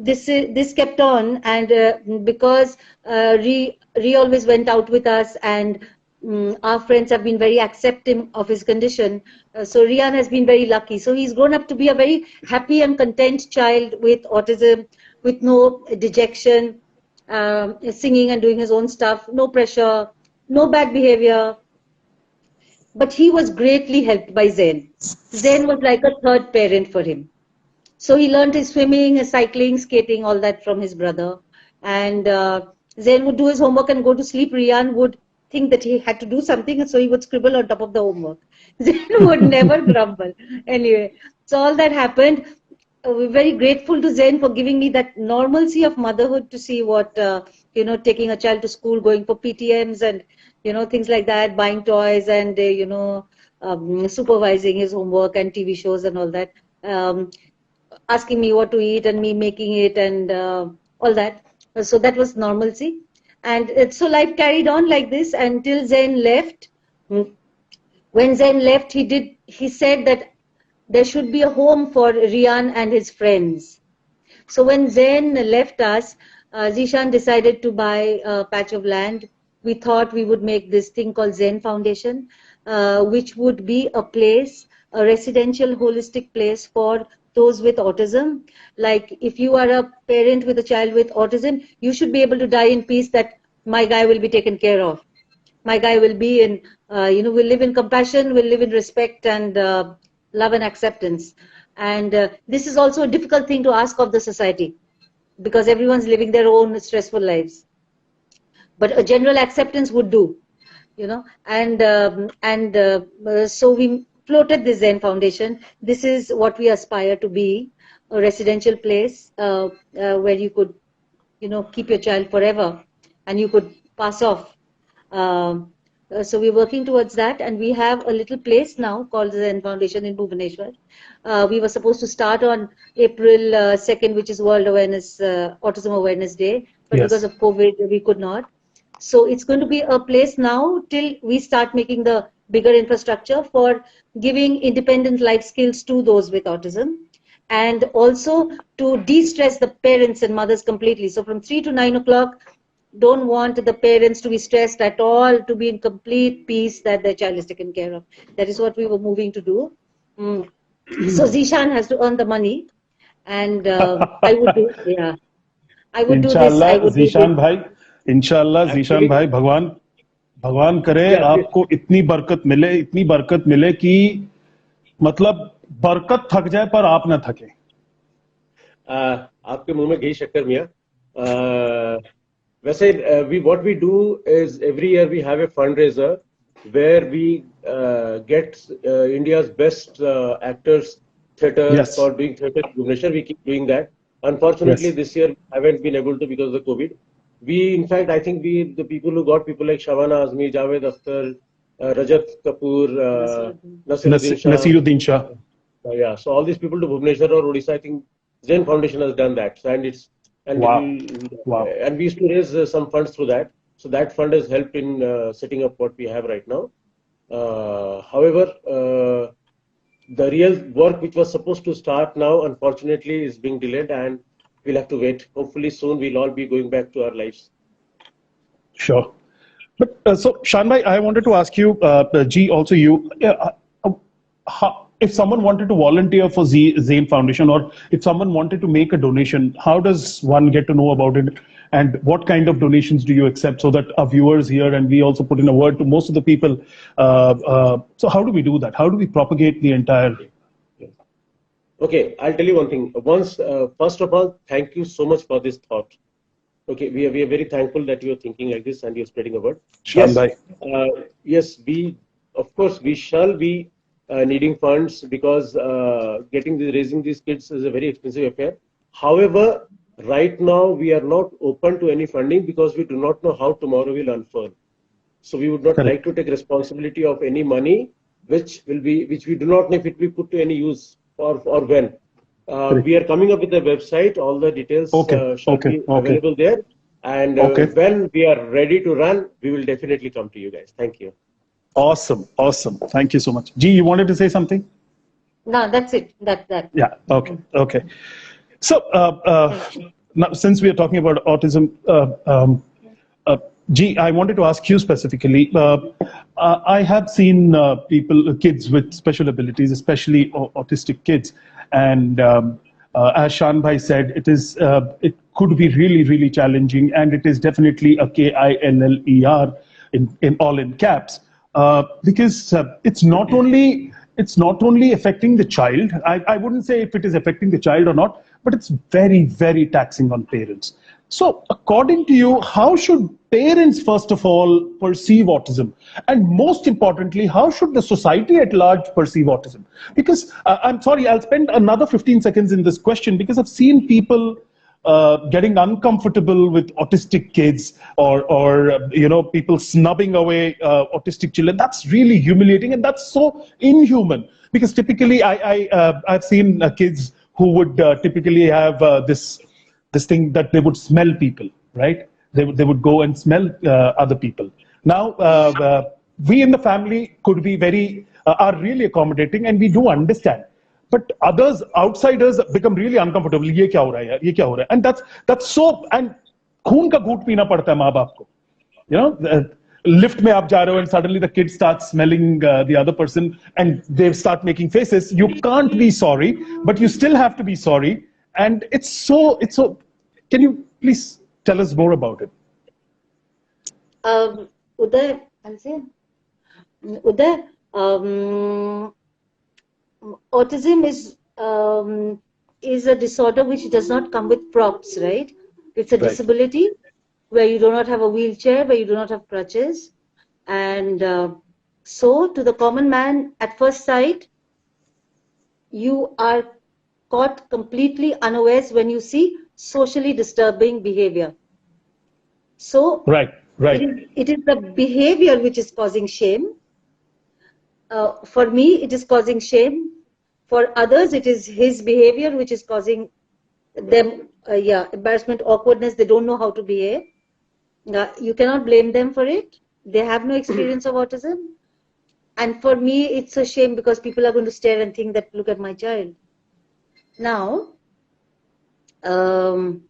this kept on, and because Ree always went out with us, and our friends have been very accepting of his condition. So Rian has been very lucky. So he's grown up to be a very happy and content child with autism, with no dejection, singing and doing his own stuff, no pressure, no bad behavior. But he was greatly helped by Zen. Zen was like a third parent for him. So he learned his swimming, his cycling, skating, all that from his brother. And Zen would do his homework and go to sleep. Rian would think that he had to do something, and so he would scribble on top of the homework. Zen would never grumble. Anyway, so all that happened. We're very grateful to Zen for giving me that normalcy of motherhood to see what, taking a child to school, going for PTMs and, things like that, buying toys and, supervising his homework and TV shows and all that, asking me what to eat and me making it and all that. So that was normalcy. And so life carried on like this until Zen left. When Zen left, he said that there should be a home for Rian and his friends. So when Zen left us, Zishan decided to buy a patch of land. We thought we would make this thing called Zen Foundation, which would be a place, a residential holistic place for those with autism. Like if you are a parent with a child with autism, you should be able to die in peace that my guy will be taken care of. My guy will be in, will live in compassion, will live in respect and love and acceptance. And this is also a difficult thing to ask of the society because everyone's living their own stressful lives. But a general acceptance would do, so we floated this Zen Foundation. This is what we aspire to be, a residential place where you could, keep your child forever and you could pass off. So we're working towards that, and we have a little place now called the Zen Foundation in Bhubaneswar. We were supposed to start on April 2nd, which is World Awareness, Autism Awareness Day, but because of COVID, we could not. So it's going to be a place now till we start making the bigger infrastructure for giving independent life skills to those with autism, and also to de-stress the parents and mothers completely. So from 3 to 9 o'clock, don't want the parents to be stressed at all, to be in complete peace that their child is taken care of. That is what we were moving to do. So Zishan has to earn the money, and I would do, I would do this. I would Zishan bhai, इंशाल्लाह जीशान भाई, भगवान करे आपको इतनी बरकत मिले कि मतलब बरकत थक जाए पर आप ना थके. आपके मुंह में घी शक्कर मियां. वैसे what we do is every year we have a fundraiser where we get India's best actors theatre for doing theatre in Bhubaneswar. We keep doing that. Unfortunately, this year we haven't been able to because of the COVID. We, in fact, I think the people who got people like Shabana Azmi, Javed Akhtar, Rajat Kapoor, Nasiruddin Shah. Yeah, so all these people to Bhubaneswar or Odisha, I think Zen Foundation has done that. So, and we used to raise some funds through that. So that fund has helped in setting up what we have right now. However, the real work which was supposed to start now, unfortunately, is being delayed, and we'll have to wait. Hopefully soon we'll all be going back to our lives. Sure. But so Shan-bhai, I wanted to ask you, G, also you, if someone wanted to volunteer for Zen Foundation, or if someone wanted to make a donation, how does one get to know about it? And what kind of donations do you accept, so that our viewers here and we also put in a word to most of the people? So how do we do that? How do we propagate the entire? Okay, I'll tell you one thing. First of all, thank you so much for this thought. Okay, we are very thankful that you are thinking like this and you're spreading a word. Yes, of course, we shall be needing funds because raising these kids is a very expensive affair. However, right now we are not open to any funding because we do not know how tomorrow will unfold. So we would not like to take responsibility of any money which we do not know if it will be put to any use or when. We are coming up with a website. All the details shall be available there. And when we are ready to run, we will definitely come to you guys. Thank you. Awesome. Thank you so much. G, you wanted to say something? No, that's it. That. Yeah. Okay. So now, since we are talking about autism, G, I wanted to ask you specifically. I have seen kids with special abilities, especially autistic kids, and as Shan-bhai said, it could be really, really challenging, and it is definitely a KILLER in all in caps, because it's not only affecting the child. I wouldn't say if it is affecting the child or not, but it's very, very taxing on parents. So according to you, how should parents, first of all, perceive autism? And most importantly, how should the society at large perceive autism? Because I'm sorry, I'll spend another 15 seconds in this question, because I've seen people getting uncomfortable with autistic kids, or people snubbing away autistic children. That's really humiliating, and that's so inhuman. Because typically, I've seen kids who would typically have this thing that they would smell people, right? They would go and smell other people. Now, we in the family could be are really accommodating, and we do understand. But others, outsiders, become really uncomfortable. ये क्या हो रहा है यार? ये क्या हो रहा है? And that's so. And खून का घूंट पीना पड़ता है माँ बाप को. lift mein aap ja rahe ho and suddenly the kid starts smelling the other person and they start making faces. You can't be sorry, but you still have to be sorry. And it's so, can you please tell us more about it? Uday, I'll say, Uday, autism is a disorder which does not come with props, right? It's a disability where you do not have a wheelchair, where you do not have crutches. And so to the common man, at first sight, you are caught completely unawares when you see socially disturbing behavior. So it is the behavior which is causing shame. For me, it is causing shame. For others, it is his behavior which is causing them embarrassment, awkwardness. They don't know how to behave. You cannot blame them for it. They have no experience of autism. And for me, it's a shame because people are going to stare and think that, look at my child. Now, both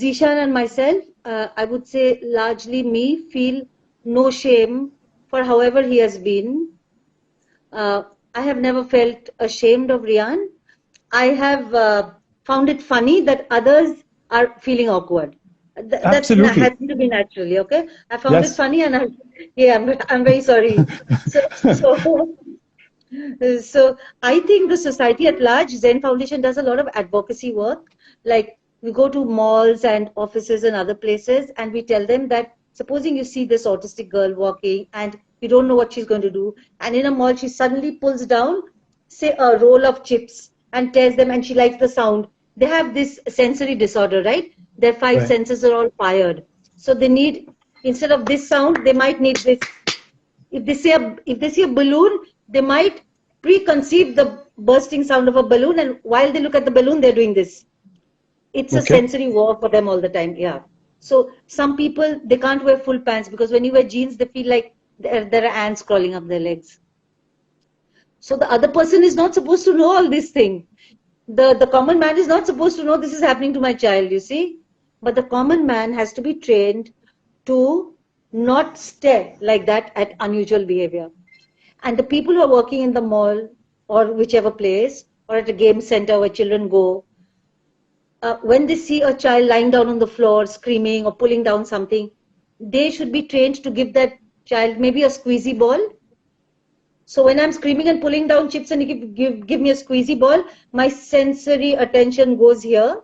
Zishan and myself, I would say largely me, feel no shame for however he has been. I have never felt ashamed of Rian. I have found it funny that others are feeling awkward. That's has to be naturally, okay? I found it funny and I'm very sorry. So I think the society at large, Zen Foundation does a lot of advocacy work. Like we go to malls and offices and other places and we tell them that supposing you see this autistic girl walking and you don't know what she's going to do, and in a mall she suddenly pulls down, say, a roll of chips and tears them and she likes the sound. They have this sensory disorder, right? Their five senses are all fired. So they need, instead of this sound, they might need this. If they see a balloon, they might preconceive the bursting sound of a balloon, and while they look at the balloon, they're doing this. It's a sensory war for them all the time, So some people, they can't wear full pants because when you wear jeans, they feel like there are ants crawling up their legs. So the other person is not supposed to know all these things. The common man is not supposed to know this is happening to my child, you see. But the common man has to be trained to not stare like that at unusual behavior. And the people who are working in the mall or whichever place or at a game center where children go, when they see a child lying down on the floor, screaming or pulling down something, they should be trained to give that child maybe a squeezy ball. So when I'm screaming and pulling down chips and you give me a squeezy ball, my sensory attention goes here.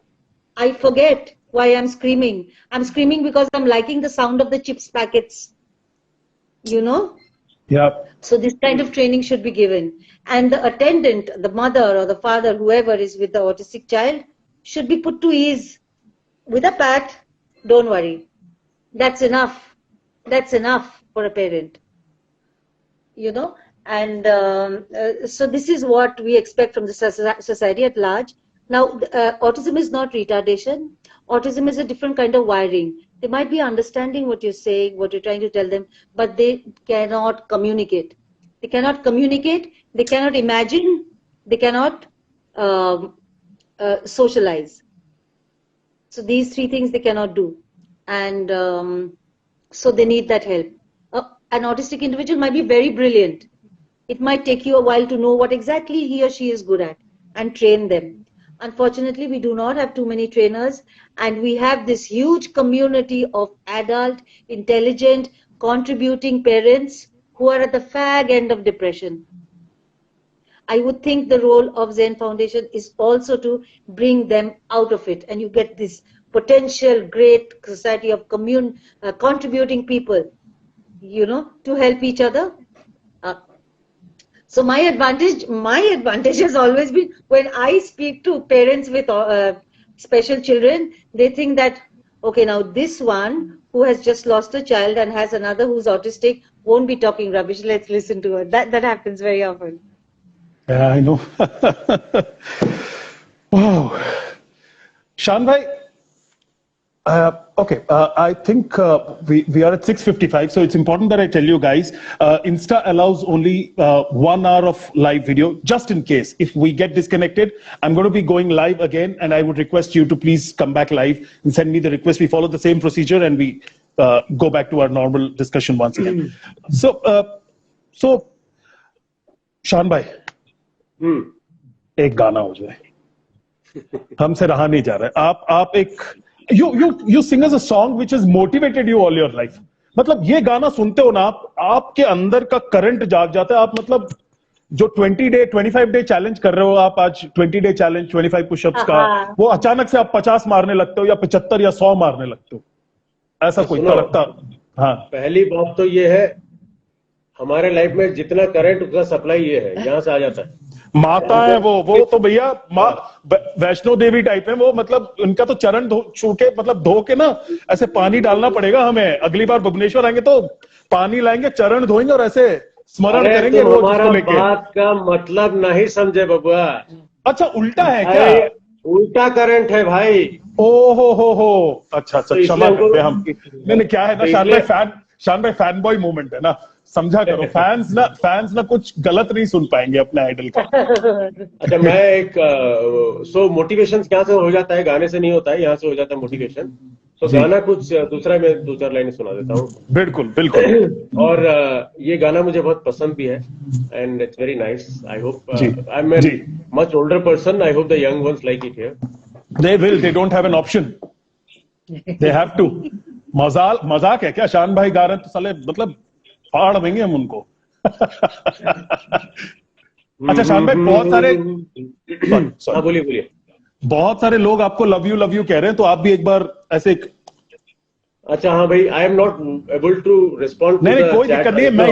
I forget why I'm screaming. I'm screaming because I'm liking the sound of the chips packets, you know? So this kind of training should be given. And the attendant, the mother or the father, whoever is with the autistic child, should be put to ease with a pat. Don't worry. That's enough. That's enough for a parent, you know? And so this is what we expect from the society at large. Now, autism is not retardation. Autism is a different kind of wiring. They might be understanding what you're saying, what you're trying to tell them, but they cannot communicate. They cannot communicate. They cannot imagine. They cannot socialize. So these three things they cannot do. And so they need that help. An autistic individual might be very brilliant. It might take you a while to know what exactly he or she is good at and train them. Unfortunately, we do not have too many trainers, and we have this huge community of adult, intelligent, contributing parents who are at the fag end of depression. I would think the role of Zen Foundation is also to bring them out of it, and you get this potential great society of contributing people, you know, to help each other. So my advantage has always been when I speak to parents with special children, they think that, okay, now this one who has just lost a child and has another who's autistic won't be talking rubbish. Let's listen to her. That happens very often. Yeah, I know. Wow. Shan bhai, okay, I think we are at 6:55, so it's important that I tell you guys, Insta allows only 1 hour of live video, just in case. If we get disconnected, I'm going to be going live again, and I would request you to please come back live and send me the request. We follow the same procedure, and we go back to our normal discussion once again. So शान भाई, एक गाना हो जाए, हमसे रहा नहीं जा रहा है. आप एक you sing us a song which has motivated you all your life. मतलब ये गाना सुनते हो ना आप, आपके अंदर का करंट जाग जाता है. आप मतलब जो 25 डे चैलेंज कर रहे हो आप आज, 20 डे चैलेंज 25 पुशअप्स का, वो अचानक से आप 50 मारने लगते हो या 75 या 100 मारने लगते हो, ऐसा कोई लगता? हाँ, पहली बात तो ये है, हमारे लाइफ में जितना करंट उतना सप्लाई ये है, यहाँ से आ जाता है. माता है वो तो भैया माँ वैष्णो देवी टाइप है वो. मतलब उनका तो चरण छू के, मतलब धो के ना ऐसे पानी डालना पड़ेगा हमें. अगली बार भुवनेश्वर आएंगे तो पानी लाएंगे, चरण धोएंगे और ऐसे स्मरण करेंगे. तो हमारा बात का मतलब नहीं समझे बबुआ. अच्छा, उल्टा है क्या? उल्टा करंट है भाई. ओ हो. अच्छा, क्षमा करते हम. नहीं, क्या है ना शान भाई फैन बॉय मूवमेंट है ना, समझा करो. फैंस ना कुछ गलत नहीं सुन पाएंगे अपने आइडल का. अच्छा, मैं एक मोटिवेशन यहाँ से हो जाता है, गाने से नहीं होता है, यहाँ से हो जाता है मोटिवेशन. तो गाना कुछ दूसरा मैं 2-4 लाइनें सुना देता हूँ. बिल्कुल. और ये गाना मुझे बहुत पसंद भी है, and it's very nice. I hope I am much older person, I hope the young ones like it here. They don't have an option. They have to. मजाक है क्या? शान भाई गा रहे हैं तो साले मतलब फाड़ देंगे हम उनको. अच्छा शान भाई, बहुत सारे बोलिए. बहुत सारे लोग आपको लव यू कह रहे हैं, तो आप भी एक बार ऐसे अच्छा, हाँ भाई, I am not able to respond. नहीं, कोई दिक्कत नहीं है. मैं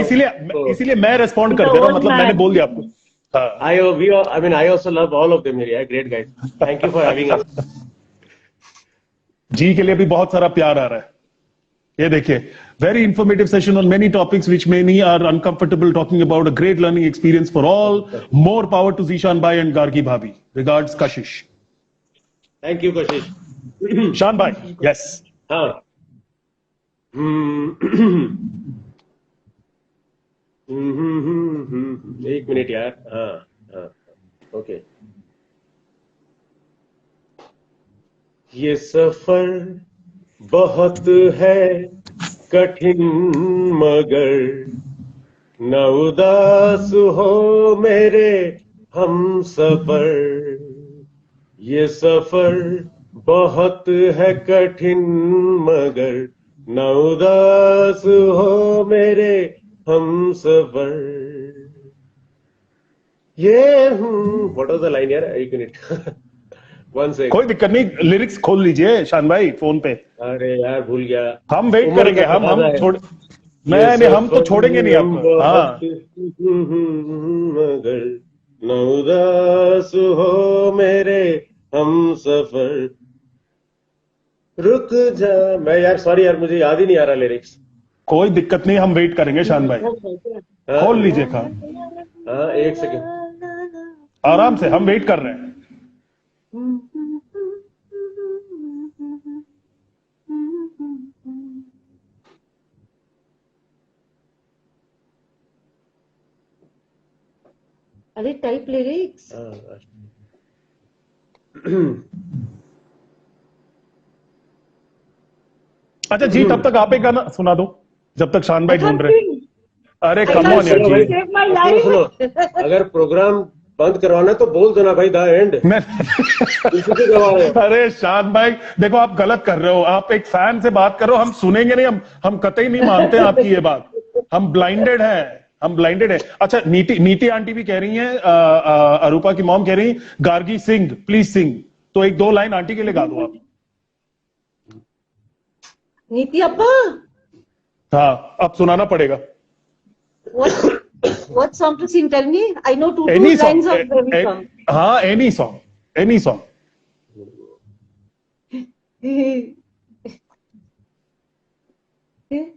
इसीलिए मैं रिस्पॉन्ड कर दे रहा हूँ. मतलब मैंने बोल दिया आपको. I also love all of them here. Great guys. Thank you for having us. जी के लिए भी बहुत सारा प्यार आ रहा है. ये देखिए, very informative session on many topics which many are uncomfortable talking about. A great learning experience for all. More power to Zishan Bhai and Gargi Bhabhi. Regards, Kashish. Thank you, Kashish. Shan Bhai, yes. हाँ. एक minute यार. हाँ, okay. ये सफर बहुत है कठिन, मगर न उदास हो मेरे हम सफर. ये सफर बहुत है कठिन, मगर न उदास हो मेरे हम सफर. ये व्हाट वाज द लाइन यार? एक मिनट. कोई दिक्कत नहीं, लिरिक्स खोल लीजिए शान भाई फोन पे. अरे यार भूल गया. हम वेट करेंगे. हम तो छोड़ेंगे नहीं आपको. हाँ. मगर न उदास हो मेरे हम सफर. रुक जा. मैं यार सॉरी यार, मुझे याद ही नहीं आ रहा लिरिक्स. कोई दिक्कत नहीं, हम वेट करेंगे शान भाई. खोल लीजिए. हाँ, एक सेकेंड. आराम से, हम वेट कर रहे हैं. अरे टाइप लिरिक्स. अच्छा जी, तब तक आप एक गाना सुना दो जब तक शान भाई ढूंढ रहे. अरे कम ऑन यार जी. सुनो, अगर प्रोग्राम बंद करवाना है तो बोल देना भाई, द एंड. अरे शान भाई देखो, आप गलत कर रहे हो. आप एक फैन से बात कर रहे हो, हम सुनेंगे नहीं. हम कतई नहीं मानते हैं आपकी ये बात. हम ब्लाइंडेड हैं. अच्छा, नीति आंटी भी कह रही हैं, अरूपा की मॉम कह रही, गार्गी सिंह, प्लीज सिंग. तो 1-2 लाइन आंटी के लिए गा दो आप. नीति अप्पा. हाँ, अब सुनाना पड़ेगा. What song to sing? Tell me. I know two lines of every song. हाँ, any song.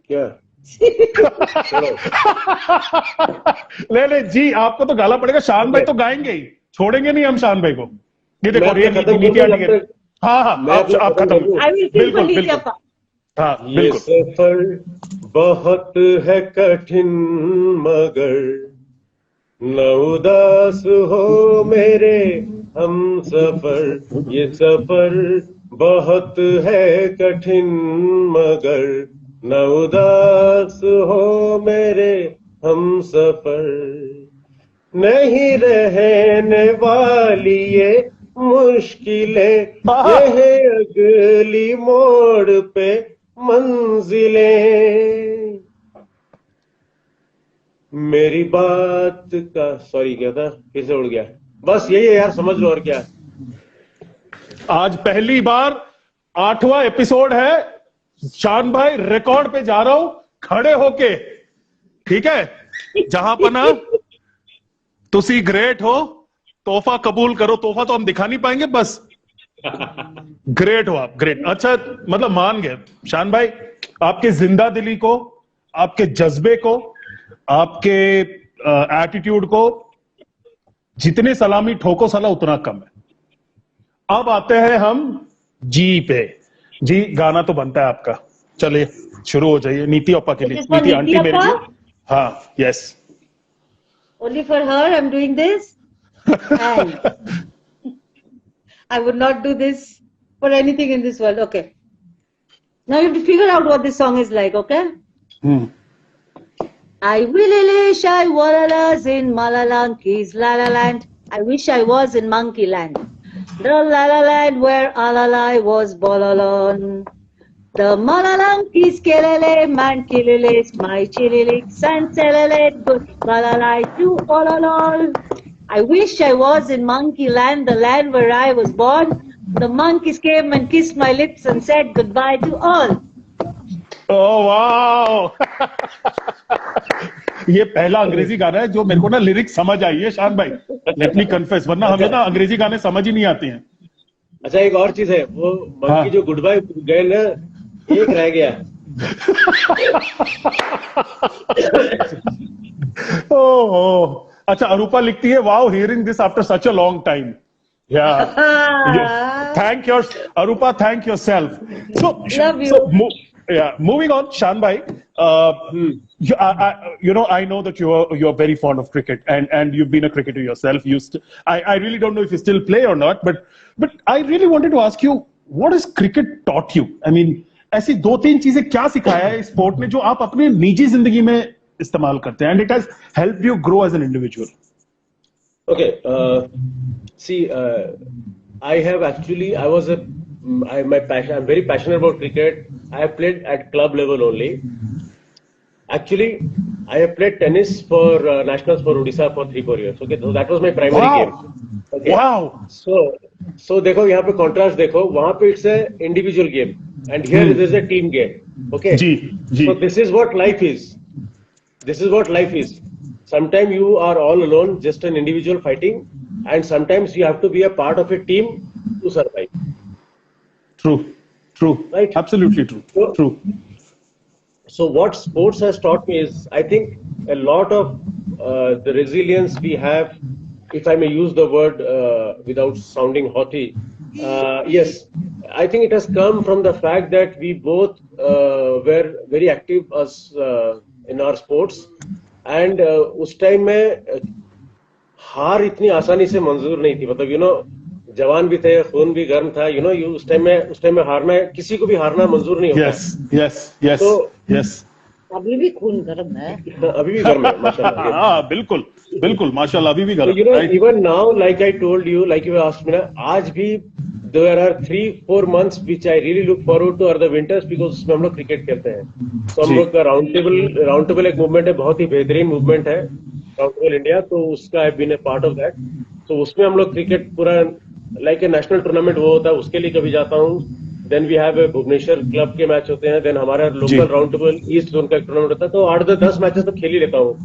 क्या? ले जी, आपको तो गाला पड़ेगा. शान भाई तो गाएंगे ही, छोड़ेंगे नहीं हम शान भाई को. ये देखो, नीति आंटी के. हाँ, आप खत्म. बिल्कुल. हाँ, ये सफर बहुत है कठिन, मगर न उदास हो मेरे हम सफर. ये सफर बहुत है कठिन, मगर न उदास हो मेरे हम सफर, नहीं रहने वाली ये मुश्किलें, ये है अगली मोड़ पे मंजिलें। मेरी बात का सॉरी क्या था, फिर से उड़ गया। बस यही है यार, समझ लो और क्या। आज पहली बार 8वां एपिसोड है, शान भाई रिकॉर्ड पे जा रहा हूं खड़े होके, ठीक है। जहां पना तुसी ग्रेट हो, तोहफा कबूल करो। तोहफा तो हम दिखा नहीं पाएंगे, बस ग्रेट हो आप, ग्रेट। अच्छा, मतलब मान गए शान भाई, आपके जिंदा दिली को, आपके जज्बे को, आपके एटीट्यूड को जितने सलामी ठोको साला उतना कम है। अब आते हैं हम जी पे। जी, गाना तो बनता है आपका, चलिए शुरू हो जाइए। नीति अप्पा के लिए, नीति आंटी मेरे लिए। हाँ, yes. Only for her I'm doing this. And I would not do this for anything in this world. Okay. Now you have to figure out what this song is like, okay? I willilish I wallalas in Malalanki's La La Land. I wish I was in Monkey Land. The La La Land where Alalai was Bolalon. The Malalanki's kelele man kilele my chililik and selele good Malalai to all. I wish I was in Monkey Land, the land where I was born. The monkeys came and kissed my lips and said goodbye to all. Oh wow! ये पहला अंग्रेजी गाना है जो मेरे को ना lyrics समझ आई है शान भाई। लेट मी कन्फेस, वरना हमें ना अंग्रेजी गाने समझ ही नहीं आते हैं। अच्छा, एक और चीज है, वो मंकी जो गुड बाय गए ना, एक रह गया। ओह, अच्छा, अरूपा लिखती है, wow, hearing this after such a long time. Yeah. Thank your Arupa, thank yourself. Love you. Moving on, Shan bhai. I know that you're very fond of cricket, and you've been a cricketer yourself. I really don't know if you still play or not, but I really wanted to ask you, what has cricket taught you? I mean, ऐसी 2-3 चीजें क्या सिखाया है sport में जो आप अपने निजी जिंदगी में इस्तेमाल करते हैं, and it has helped you grow as an individual? Okay, see, I'm very passionate about cricket. I have played at club level only. Actually, I have played tennis for nationals for Odisha for 3-4 years. Okay, so that was my primary game. Okay. Wow. So देखो यहाँ पे contrast देखो, वहाँ पे it's a individual game, and here it is a team game. Okay. जी. So this is what life is. Sometimes you are all alone, just an individual fighting, and sometimes you have to be a part of a team to survive. True. Right? Absolutely true. True. So what sports has taught me is, I think, a lot of the resilience we have, if I may use the word without sounding haughty. Yes, I think it has come from the fact that we both were very active in our sports. And उस time में हार इतनी आसानी से मंजूर नहीं थी। मतलब जवान भी थे, खून भी गर्म था। उस टाइम में हारना, किसी को भी हारना मंजूर नहीं होता। यस। अभी भी खून गर्म है। अभी भी गर्म है, माशाल्लाह। हाँ, बिल्कुल माशाल्लाह, अभी भी गर्म है। Even now, like I told you, like you asked me, आज भी there are 3-4 months which I really look forward to are the winters, because उसमें हम लोग क्रिकेट खेलते हैं। तो हम लोग का राउंड टेबल एक मूवमेंट है, बहुत ही बेहतरीन मूवमेंट है, राउंड टेबल इंडिया। तो उसका I been a part of that. तो उसमें हम लोग क्रिकेट पूरा लाइक ए नेशनल टूर्नामेंट वो होता है, उसके लिए कभी जाता हूँ। Then we have Bhubaneswar club के मैच होते हैं। देन हमारा local round table east zone का एक टूर्नामेंट होता है। तो 8-10 मैचेस तो खेल ही लेता हूँ।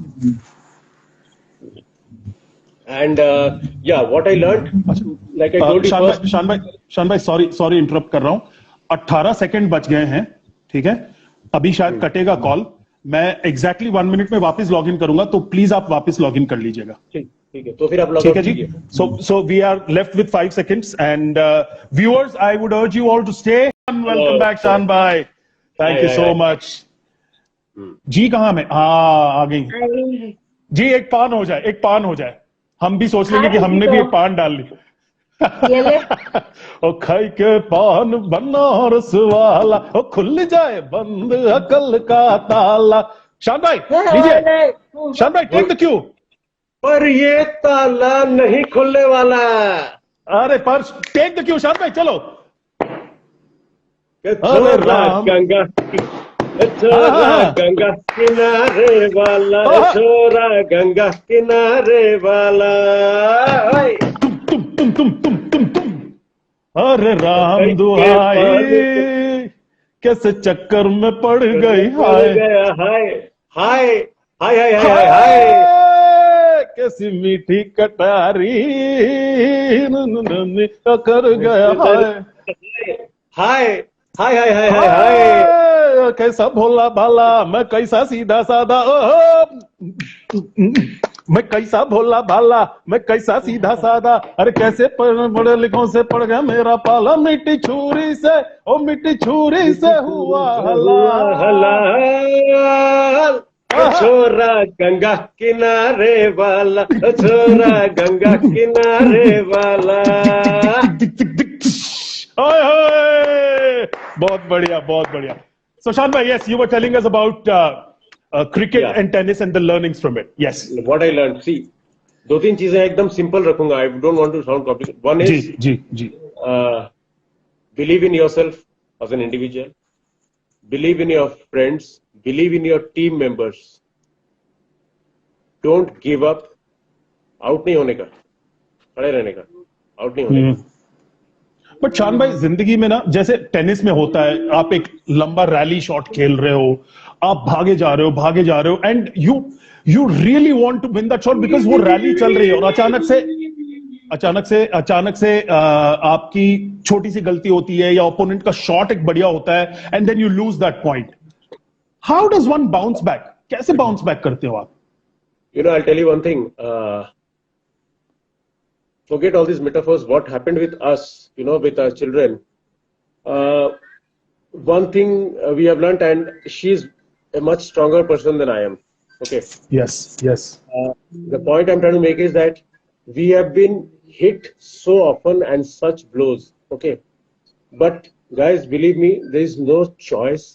And what I learned, like I told you first. शान भाई, सॉरी इंटरप्ट कर रहा हूँ। 18 सेकंड बच गए हैं, ठीक है। अभी शायद कटेगा कॉल, मैं एग्जैक्टली 1 मिनट में वापस लॉग इन करूंगा, तो प्लीज आप वापस लॉग इन कर लीजिएगा। ठीक है, तो फिर आप लॉग ठीक है जी। So we are left with 5 seconds, and viewers, I would urge you all to stay. Welcome back, Shan bhai. Thank you so much. जी कहाँ में? आ गई जी। एक पान हो जाए, हम भी सोच लेंगे कि हमने भी एक पान डाल ली। ये ले। ओ खाई के पान बनारस वाला, ओ खुल जाए बंद अकल का ताला। शान भाई दीजिए, शान भाई टेक द क्यू। पर ये ताला नहीं खुलने वाला। अरे पर टेक द क्यू शान भाई, चलो। छोरा राम। गंगा, छोरा गंगा किनारे वाला, छोरा गंगा किनारे वाला। तुम। अरे राम दुहाई, कैसे चक्कर में पड़ गई। हाय हाय हाय हाय हाय हाय हाय। कैसी मीठी कटारी कर गया। हाय हाय हाय हाय हाय हाय। कैसा भोला भाला, मैं कैसा सीधा साधा। मैं कैसा भोला भाला, मैं कैसा सीधा साधा। अरे कैसे पढ़े लिखों से पड़ गया मेरा पाला। मिट्टी छुरी से, ओ मिट्टी छुरी से हुआ हलाल। छोरा गंगा किनारे वाला, छोरा गंगा किनारे वाला। बहुत बढ़िया, बहुत बढ़िया। सुशांत भाई, yes, you were telling us about cricket and tennis and the learnings from it. Yes. What I learned, see, दो तीन चीजें एकदम सिंपल रखूंगा. I don't want to sound complicated. One is ji. Believe in yourself as an individual. Believe in your friends. Believe in your team members. Don't give up. Out नहीं होने का, खड़े रहने का, out नहीं होने का. बट शान भाई, जिंदगी में ना जैसे टेनिस में होता है, आप एक लंबा रैली शॉट खेल रहे हो, आप भागे जा रहे हो and you really want to win that shot because वो रैली चल रही है और अचानक से आपकी छोटी सी गलती होती है या ओपोनेंट का शॉट एक बढ़िया होता है and then you lose that point. How does one bounce back? कैसे बाउंस बैक करते हो आप? You know, I'll tell you one thing. Forget all these metaphors. What happened with us, you know, with our children. One thing we have learned, and she's a much stronger person than I am. Okay. Yes. The point I'm trying to make is that we have been hit so often and such blows. Okay. But guys, believe me, there is no choice.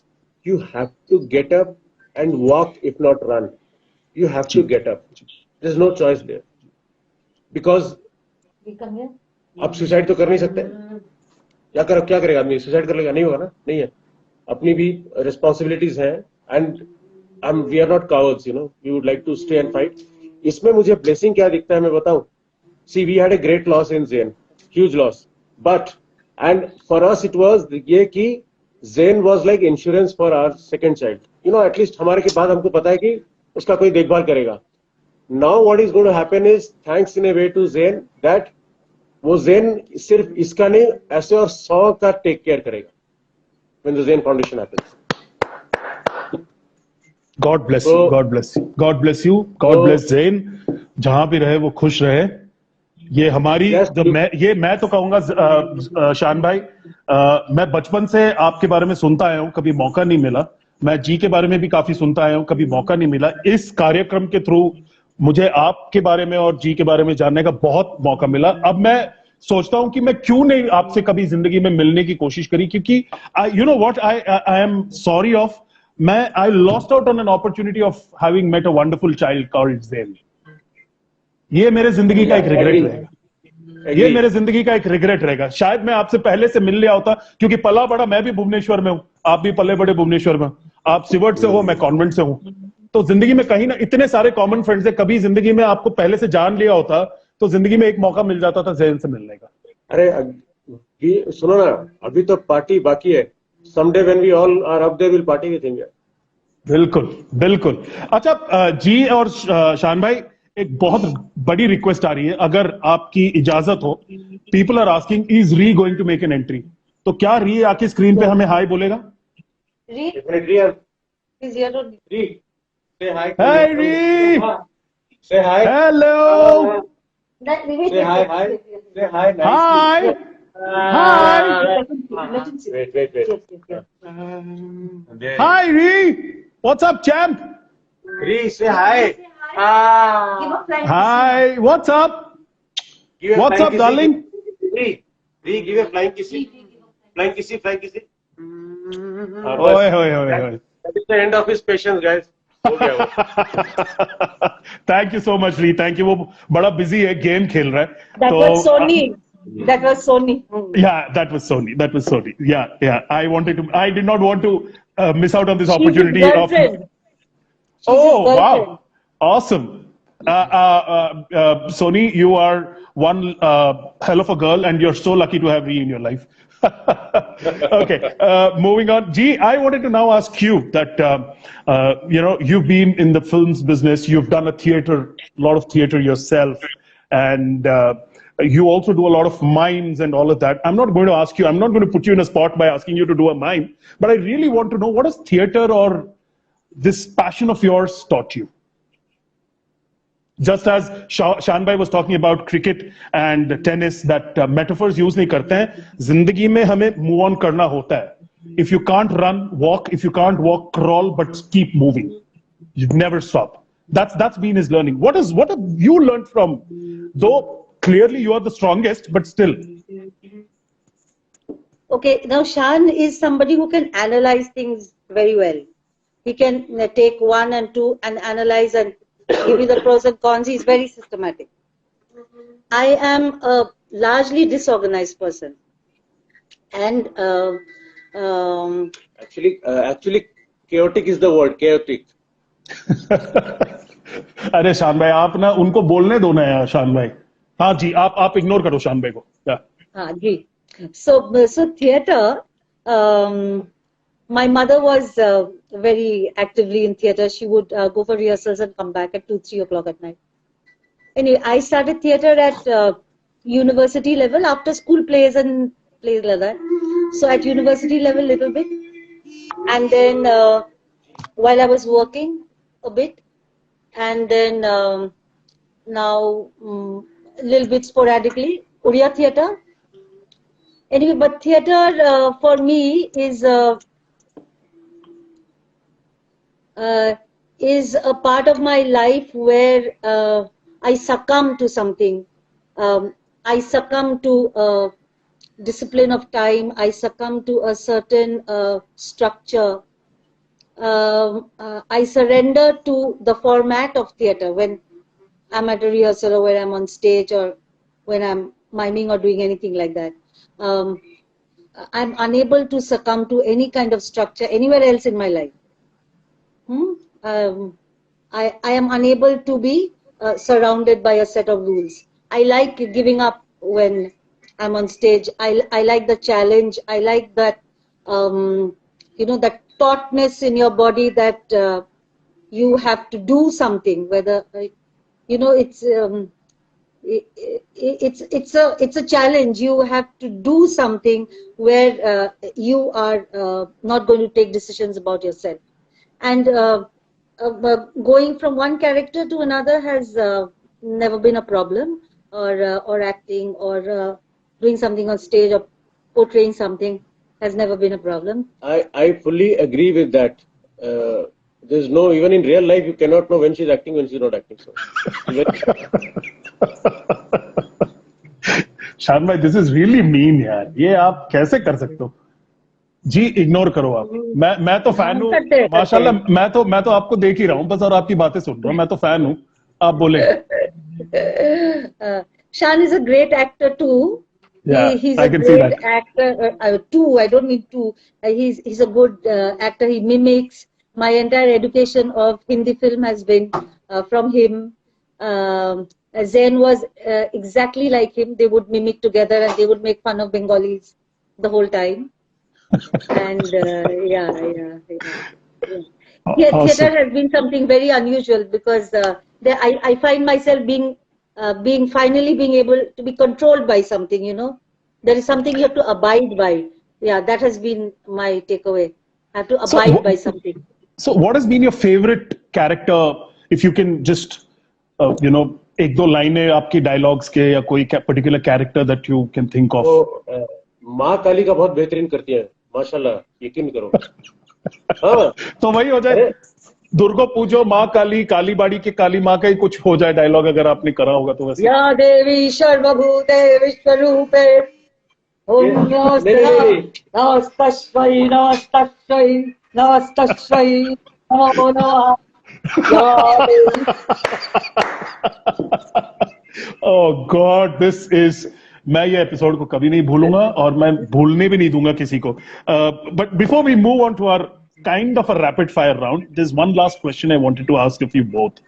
You have to get up and walk, if not run. You have to get up. There's no choice there. Because आप suicide तो कर नहीं सकते. क्या करेगा आदमी? Suicide कर लेगा? नहीं होगा ना. नहीं है. अपनी भी रिस्पॉन्सिबिलिटीज हैं and we are not cowards, you know. We would like to stay and fight. इसमें मुझे ब्लेसिंग क्या दिखता है मैं बताऊं. See, we had a great loss in Zen, huge loss, but and for us it was ये कि Zen was like insurance for our second child. You know, at least हमारे के बाद हमको पता है कि उसका कोई देखभाल करेगा. Now what is going to happen is, thanks in a way to Zen, that वो Zen सिर्फ इसका नहीं, ऐसे और 100 का टेक केयर करेगा when the Zen Foundation happens. God bless you. God bless you. God bless you. God bless Zen. जहां भी रहे वो खुश रहे. ये हमारी मैं तो कहूंगा शान भाई, मैं बचपन से आपके बारे में सुनता आया हूं, कभी मौका नहीं मिला. मैं जी के बारे में भी काफी सुनता आया हूं, कभी मौका नहीं मिला. इस कार्यक्रम के थ्रू मुझे आपके बारे में और जी के बारे में जानने का बहुत मौका मिला. अब मैं सोचता हूं कि मैं क्यों नहीं आपसे कभी जिंदगी में मिलने की कोशिश करी, क्योंकि you know what, I am sorry of, I lost out on an opportunity of having met a wonderful child called Zen. ये मेरे जिंदगी का एक रिग्रेट रहेगा. शायद मैं आपसे पहले से मिल लिया होता, क्योंकि पला बड़ा मैं भी भुवनेश्वर में हूं, आप भी पले बड़े भुवनेश्वर में. आप सिवर्ट से हो, मैं कॉन्वेंट से हूं. तो जिंदगी में कहीं ना इतने सारे कॉमन फ्रेंड्स है. कभी जिंदगी में आपको पहले से जान लिया होता तो जिंदगी में एक मौका मिल जाता था ज़ेन से मिलने का. अरे सुनो ना, अभी तो पार्टी बाकी है. someday when we all are up there, we'll party with him. बिल्कुल. अच्छा जी और शान भाई, एक बहुत बड़ी रिक्वेस्ट आ रही है, अगर आपकी इजाजत हो. People are asking, is Ree going to make an entry? तो क्या री आके स्क्रीन पे हमें हाई बोलेगा? Ri is here or Ri, say hi. Hey Ri, say hi. Hello. Say hi. Say hi. Hi. Wait. Hi Ri, what's up champ? Ri, say hi. Hi, what's up? What's up darling? Lee, give a flying kissy. Flying kissy, flying kissy. ओए होए होए होए That is the end of his patience, guys. हो गया वो. Thank you so much Lee, thank you. वो बड़ा busy है, गेम खेल रहा है. That was Sony. That was Sony. Yeah, that was Sony. That was Sony. Yeah, yeah. I did not want to miss out on this She's his opportunity of. girlfriend. She's Oh, his girlfriend. wow. Awesome. Sony, you are one hell of a girl, and you're so lucky to have me in your life. Okay, moving on. G, I wanted to now ask you that, you've been in the films business, you've done a lot of theater yourself, and you also do a lot of mimes and all of that. I'm not going to put you in a spot by asking you to do a mime, but I really want to know, what has theater or this passion of yours taught you? Just as Shan bhai was talking about cricket and tennis, that metaphors use नहीं करते हैं. जिंदगी में हमें move on करना होता है. If you can't run, walk. If you can't walk, crawl, but keep moving. You never stop. That's been his learning. What have you learned from? Though clearly you are the strongest, but still. Okay, now Shan is somebody who can analyze things very well. He can take 1 and 2 and analyze and give you the pros and cons. He's very systematic. I am a largely disorganized person, and Actually, chaotic is the word. Chaotic. अरे शान भाई, आप ना उनको बोलने दो ना यार. शान भाई, हाँ जी, आप इग्नोर करो शान भाई को. हाँ जी. So theater. My mother was very actively in theater. She would go for rehearsals and come back at 2-3 o'clock at night. Anyway, I started theater at university level, after school plays and plays like that. So at university level, little bit, and then while I was working a bit, and then now a little bit sporadically Uriya theater. Anyway, but theater for me is a part of my life where I succumb to something. I succumb to discipline of time. I succumb to a certain structure. I surrender to the format of theater when I'm at a rehearsal, or when I'm on stage, or when I'm miming or doing anything like that. I'm unable to succumb to any kind of structure anywhere else in my life. I am unable to be surrounded by a set of rules. I like giving up when I'm on stage. I like the challenge. I like that, that tautness in your body, that you have to do something. Whether it's a challenge. You have to do something where you are not going to take decisions about yourself. And going from one character to another has never been a problem, or acting, or doing something on stage, or portraying something has never been a problem. I fully agree with that. There's no, even in real life, you cannot know when she's acting, when she's not acting. So, शान भाई, this is really mean यार. ये आप कैसे कर सकते हो? जी, ignore करो आप. मैं तो फैन हूँ माशाल्लाह. मैं तो आपको देख ही रहा हूँ बस, और आपकी बातें सुन रहा हूँ. मैं तो फैन हूँ. आप बोले. Shan is a great actor too. Yeah, he's I a can see great that. actor too. I don't need to. He's a good actor. He mimics. My entire education of Hindi film has been from him. Zain was exactly like him. They would mimic together, and they would make fun of Bengalis the whole time. And Awesome. Theater has been something very unusual, because I find myself being finally being able to be controlled by something. There is something you have to abide by. Yeah, that has been my takeaway. I have to abide by something. So what has been your favorite character? If you can just, एक दो लाइनें आपकी dialogues के, या कोई particular character that you can think of. तो माँ काली का बहुत बेहतरीन करती है, माशाल्लाह, यकीन करो. हाँ, तो वही हो जाए. दुर्गा पूजो माँ काली, काली बाड़ी के काली माँ का ही कुछ हो जाए डायलॉग, अगर आपने करा होगा तो वैसे। या देवी सर्वभूते विश्वरूपे ओम नहीं। नमस्तस्मै नमस्तस्मै नमस्तस्मै नमो नमः या देवी। ओह गॉड, दिस इज, मैं ये एपिसोड को कभी नहीं भूलूंगा और मैं भूलने भी नहीं दूंगा किसी को। But before we move on to our kind of a rapid fire round, there is one last question I wanted to ask if you both.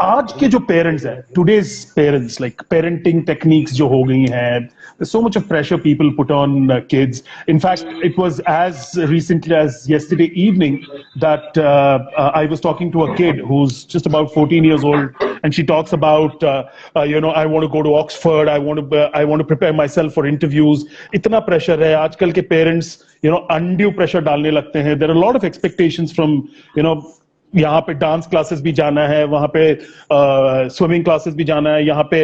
आज के जो पेरेंट्स हैं, today's parents, like parenting techniques जो हो गई हैं, so much of pressure people put on kids. In fact, it was as recently as yesterday evening that I was talking to a kid who's just about 14 years old, and she talks about I want to go to Oxford, I want to prepare myself for interviews. इतना pressure है आजकल के parents, undue pressure डालने लगते हैं. There are a lot of expectations from यहाँ पे dance classes भी जाना है, वहां पे स्विमिंग क्लासेस भी जाना है, यहाँ पे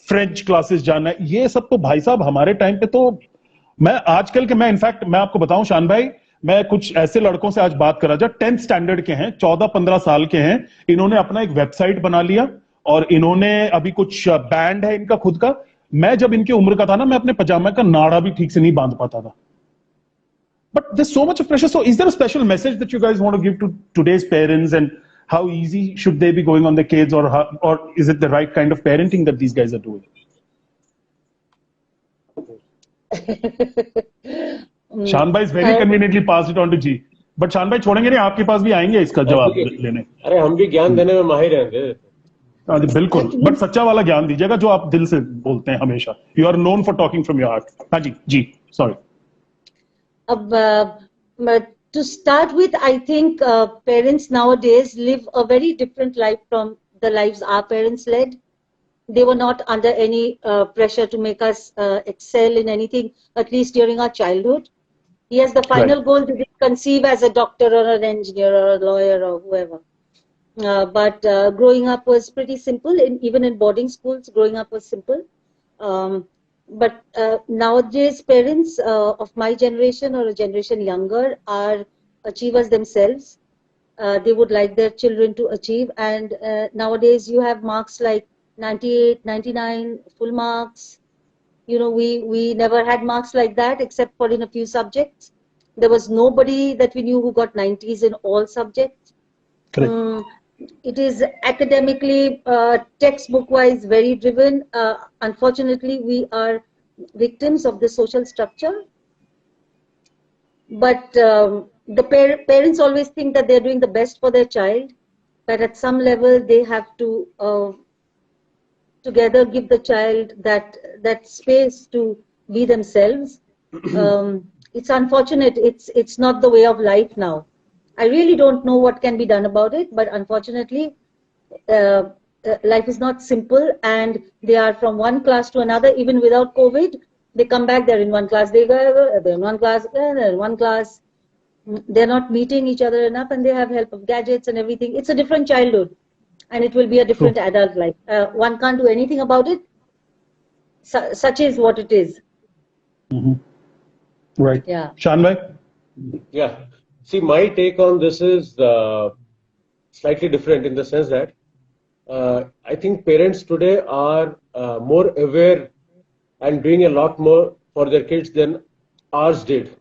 फ्रेंच क्लासेस जाना है. ये सब तो भाई साहब हमारे टाइम पे तो मैं इनफैक्ट मैं आपको बताऊं शान भाई, मैं कुछ ऐसे लड़कों से आज बात करा जो 10th स्टैंडर्ड के हैं, 14-15 साल के हैं. इन्होंने अपना एक वेबसाइट बना लिया और इन्होंने अभी कुछ बैंड है इनका खुद का. मैं जब इनकी उम्र का था ना, मैं अपने पजामा का नाड़ा भी ठीक से नहीं बांध पाता था. But there's so much of pressure. So is there a special message that you guys want to give to today's parents, and how easy should they be going on the kids, or is it the right kind of parenting that these guys are doing? शान भाई very conveniently passed it on to G. But शान भाई छोड़ेंगे नहीं, आपके पास भी आएंगे इसका जवाब लेने. अरे हम भी ज्ञान देने में माहिर हैं. हाँ जी बिल्कुल, बट सच्चा वाला ज्ञान दीजिएगा जो आप दिल से बोलते हैं हमेशा. You are known for talking from your heart. हाँ जी, sorry. To start with, I think parents nowadays live a very different life from the lives our parents led. They were not under any pressure to make us excel in anything, at least during our childhood. Yes, the final goal to conceive as a doctor or an engineer or a lawyer or whoever. But growing up was pretty simple. Even in boarding schools, growing up was simple. But nowadays, parents of my generation or a generation younger are achievers themselves. They would like their children to achieve. And nowadays, you have marks like 98, 99, full marks. We never had marks like that except for in a few subjects. There was nobody that we knew who got 90s in all subjects. Correct. It is academically, textbook-wise, very driven. Unfortunately, we are victims of the social structure. But the parents always think that they're doing the best for their child. But at some level, they have to together give the child that space to be themselves. It's unfortunate. It's not the way of life now. I really don't know what can be done about it, but unfortunately, life is not simple, and they are from one class to another. Even without COVID, they come back, they're in one class, they're in one class, they're in one class. They're not meeting each other enough, and they have help of gadgets and everything. It's a different childhood, and it will be a different adult life. One can't do anything about it. Such is what it is. Mm-hmm. Right. Yeah. Shan bhai? Yeah. See, my take on this is slightly different in the sense that I think parents today are more aware and doing a lot more for their kids than ours did.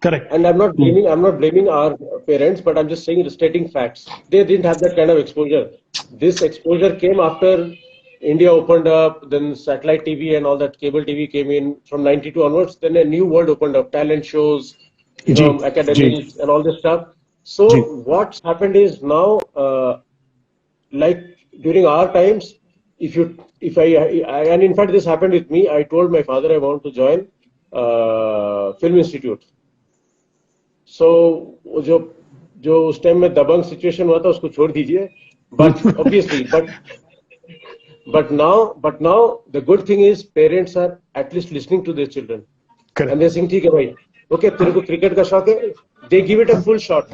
Correct. And I'm not blaming our parents, but I'm just saying, stating facts. They didn't have that kind of exposure. This exposure came after India opened up, then satellite TV and all that cable TV came in from 92 onwards. Then a new world opened up, talent shows, academics and all this stuff. So what's happened is now, like during our times, and in fact this happened with me. I told my father I want to join Film Institute. So जो उस time में दबंग situation हुआ था उसको छोड़ दीजिए. But obviously, but now the good thing is parents are at least listening to their children. Correct. And they're saying, ठीक है भाई, okay, तेरे को क्रिकेट का शौक है, they give it a full shot.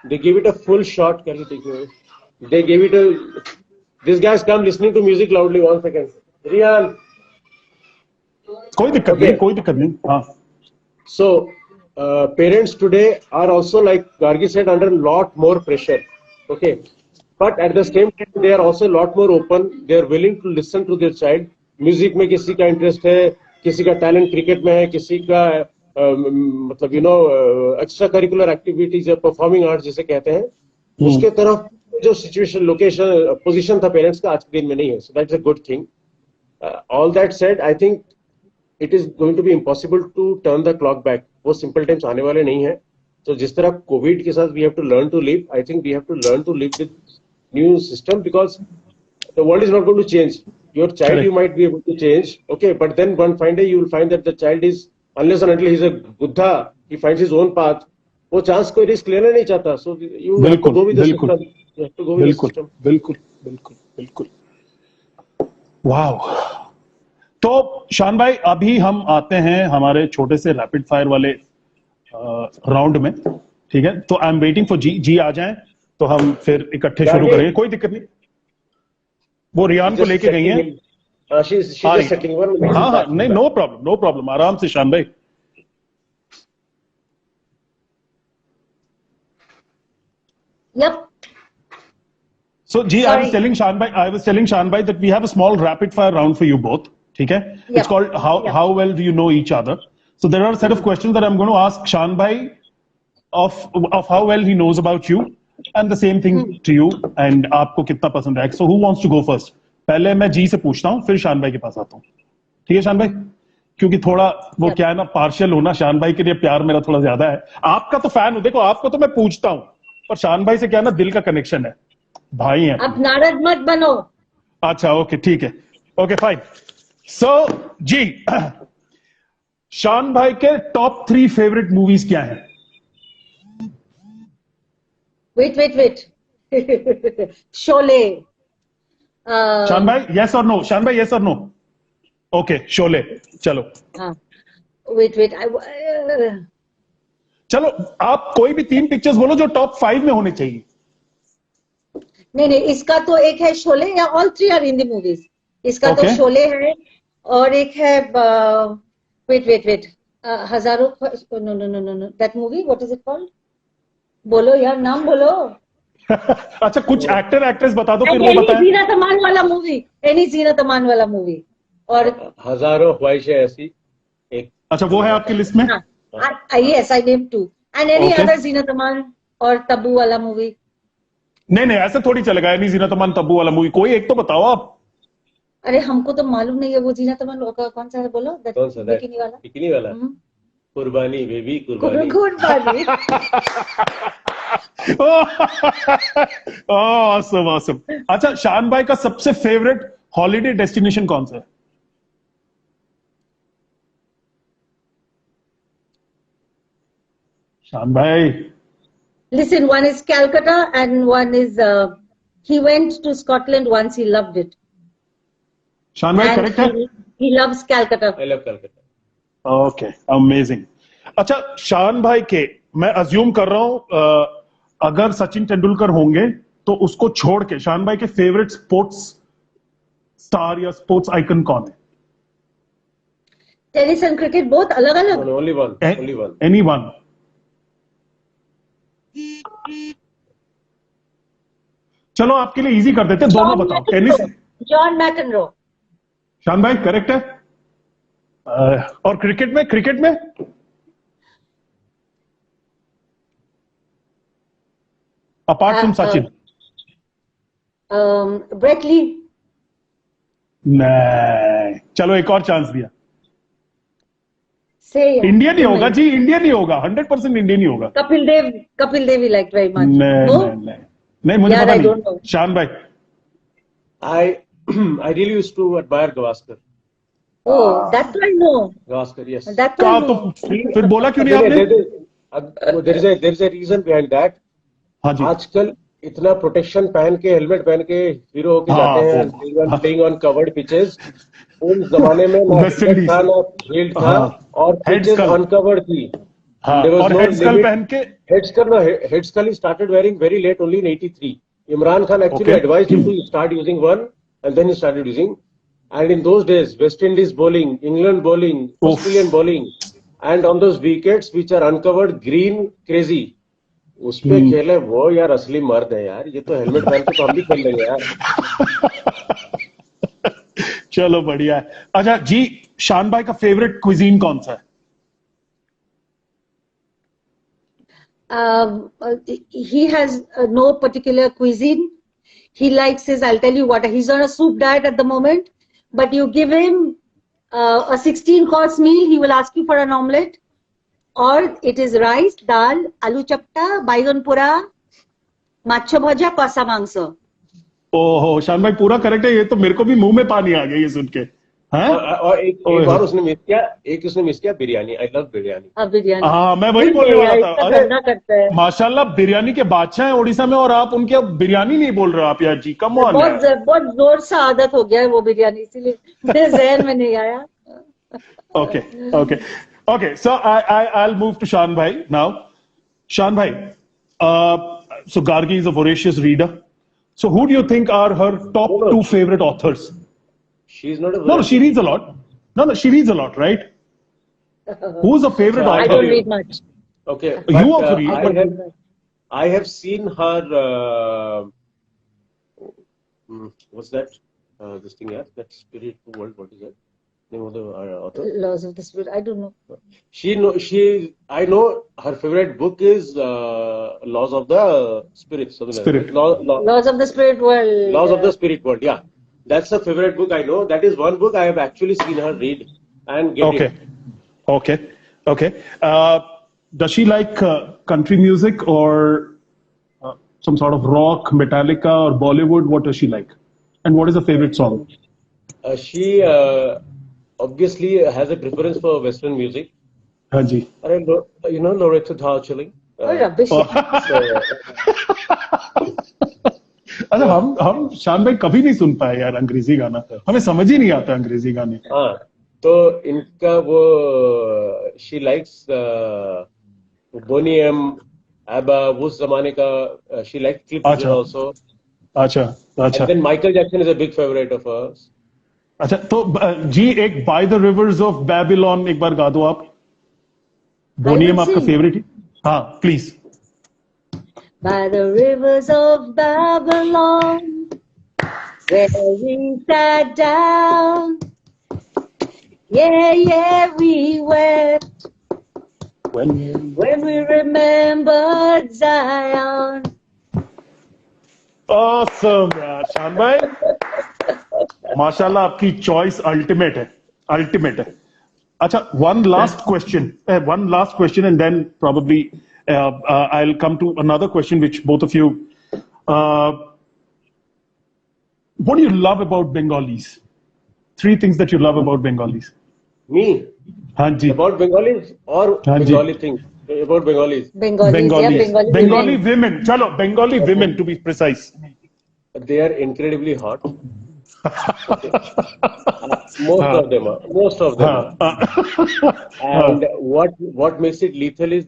They give it a full shot. Can you take it? They gave it a. These guys come listening to music loudly. 1 second. Rian. कोई दिक्कत नहीं. हाँ. So parents today are also, like Gargi said, under a lot more pressure. Okay. But at the same time, they are also a lot more open. They are willing to listen to their child. Music में किसी का interest है, किसी का talent cricket में है, किसी का मतलब extra curricular activities है, performing arts जिसे कहते हैं, उसके तरफ जो situation, location, position था parents का आज के दिन में नहीं है. So that's a good thing. All that said, I think it is going to be impossible to turn the clock back. वो simple times आने वाले नहीं है. तो जिस तरह COVID के साथ we have to learn to live. I think we have to learn to live with new system, because the world is not going to change. Your child, correct, you might be able to change, okay, but then one fine day you will find that the child is, unless and until he's a buddha, he finds his own path. वो chance कोई risk लेना नहीं चाहता. So you have to go with the system. You have to go with the system. बिल्कुल. Wow. तो शान भाई, अभी हम आते हैं हमारे छोटे से रैपिड फायर वाले राउंड में, ठीक है? तो आई एम वेटिंग फॉर जी आ जाएं तो हम फिर इकट्ठे शुरू करेंगे. कोई दिक्कत नहीं, वो रियान को लेके गई हैं. हाँ, नहीं, नो प्रॉब्लम, आराम से शान भाई. Yep. So Ji, I was telling Shan Bhai that we have a small rapid fire round for you both. ठीक है? Yep. It's called how well do you know each other. So there are a set of questions that I'm going to ask Shan Bhai of how well he knows about you, and the same thing to you, and आपको कितना पसंद है. So who wants to go first? पहले मैं जी से पूछता हूँ, फिर शान भाई के पास आता हूँ. ठीक है शान भाई? क्योंकि थोड़ा वो क्या है ना, पार्शियल होना, शान भाई के लिए प्यार मेरा थोड़ा ज्यादा है. आपका तो फैन हूं, देखो आपको तो मैं पूछता हूँ, पर शान भाई से क्या ना, दिल का कनेक्शन है, भाई हैं. अब नाराज मत बनो. अच्छा, ओके, ठीक है, ओके फाइन. सो जी, शान भाई के टॉप 3 फेवरेट मूवीज क्या हैं? वेट. शोले. शान भाई यस और नो? शान भाई यस और नो? ओके, शोले. चलो. हाँ. वेट. चलो, आप कोई भी 3 पिक्चर्स बोलो जो टॉप 5 में होने चाहिए. नहीं, इसका तो एक है शोले, या ऑल 3 आर हिंदी मूवीज. इसका तो शोले है, और एक है वेट हजारों. No, that movie, what is it called? बोलो यार, नाम बोलो. अच्छा, कुछ एक्टर एक्ट्रेस बता दो, फिर वो बताएं. जीनत अमान वाला मूवी, और हजारों ख्वाहिशें ऐसी एक. अच्छा, वो है आपकी लिस्ट में? Yes, I name 2. And any other Zeenat Aman और तब्बू वाला मूवी. नहीं, ऐसे थोड़ी चलेगा. एनी जीनत अमान तब्बू वाला मूवी, कोई एक तो बताओ आप. अरे हमको तो मालूम नहीं है वो जीनत अमान कौन सा है, बोलो. बिकिनी वाला. कुर्बानी बेबी, कुर्बानी. awesome. अच्छा, शान भाई का सबसे फेवरेट हॉलिडे डेस्टिनेशन कौन सा है? शान भाई. Listen, one is Calcutta and one is he went to Scotland once. He loved it. शान भाई करेक्ट है? He loves Calcutta. I love Calcutta. Okay, amazing. अच्छा, शान भाई के, मैं अज्यूम कर रहा हूं अगर सचिन तेंदुलकर होंगे तो उसको छोड़ के शान भाई के फेवरेट स्पोर्ट्स स्टार या स्पोर्ट्स आइकन कौन है? टेनिस एंड क्रिकेट बोथ अलग अलग. Only one. Anyone. चलो आपके लिए इजी कर देते हैं, दोनों बताओ. टेनिस. John McEnroe. शान भाई करेक्ट है. और क्रिकेट में apart from Sachin. Brett Lee. नहीं, चलो एक और चांस दिया. इंडियन ही होगा जी, इंडियन ही होगा, 100% इंडियन ही होगा. कपिल देव ही लाइक वेरी मच. नहीं, मुझे पता नहीं. शान भाई. I really used to admire Gavaskar. Oh, that I know. Gavaskar, yes. That I know. तो फिर बोला क्यों नहीं आपने? There is a reason behind that. हाँ जी. आजकल इतना प्रोटेक्शन पहन के, हेलमेट पहन के हीरो होके जाते हैं, प्लेइंग ऑन कवर्ड पिचेस. उन जमाने में ना फील्ड था और पिचेस अनकवर्ड थी. और हेडस्कल पहन के. हेडस्कल started wearing very late, only in 83. Imran Khan actually advised him to start using one, and then he started using. And in those days, West Indies bowling, England bowling, Australian bowling, and on those wickets which are uncovered green crazy. उस पे खेले वो यार असली मर्द है यार, ये तो हेलमेट पहन के तो हम भी खेल लेंगे यार. चलो बढ़िया है. अच्छा जी, शान भाई का फेवरेट क्विजीन कौन सा है? He has no particular cuisine. He likes his, I'll tell you what, he's on a soup diet at the moment, but you give him a 16-course meal, he will ask you for an omelette, or it is rice, dal, aloo chapta, baigan pura, macho bhaja, kasa mangso. ओहो, शान भाई पूरा correct है. ये तो मेरे को भी मुंह में पानी आ गया ये सुन के. हाँ? और एक बार उसने मिस किया बिरयानी. I love biryani. बिरयानी. हाँ, मैं वही बोलने वाला था. अरे माशाल्लाह बिरयानी के बादशाह हैं उड़ीसा में, और आप उनके बिरयानी नहीं बोल रहे हो आप यार जी. Come on. बहुत जोर से आदत हो गया है वो बिरयानी, इसीलिए मेरे जहन में नहीं आया. Okay. So I'll move to Shan Bhai now. Shan Bhai, so Gargi is a voracious reader. So who do you think are her top two favorite authors? She's not a... No, she reads a lot. No, she reads a lot, right? Who's a favorite author? I don't read much. Okay. You also read. I have seen her... what's that? This thing, yeah? That Spirit World, what is that? Name of the author? Laws of the Spirit. I don't know. I know her favorite book is Laws of the Spirit. Spirit. Laws of the Spirit World. Laws of the Spirit World, yeah. That's the favorite book I know. That is one book I have actually seen her read and get it. Okay. Does she like country music or some sort of rock, Metallica or Bollywood? What does she like? And what is her favorite song? She obviously has a preference for Western music. Haji. You know Loretto Darjeeling? Rubbish. अच्छा हम शान भाई कभी नहीं सुन पाए यार अंग्रेजी गाना. हमें समझ ही नहीं आता अंग्रेजी गाने. हाँ, तो इनका वो she likes Boney M, ABBA, उस जमाने का she likes Cliff Richard also. अच्छा. And then Michael Jackson is a big favorite of hers. अच्छा तो जी एक By the Rivers of Babylon एक बार गा दो आप. बोनी एम आपका फेवरेट है? हाँ please. By the rivers of Babylon, where we sat down, yeah, we wept when we remembered Zion. Awesome, यार शान भाई. माशाल्लाह आपकी चॉइस अल्टीमेट है. अच्छा, one last question, and then probably I'll come to another question which both of you. What do you love about Bengalis? 3 things that you love about Bengalis. Me? हाँ जी. About Bengalis or Bengali things? About Bengalis. Bengali women. Chalo, Bengali women to be precise. They are incredibly hot. Most of them are. And what makes it lethal is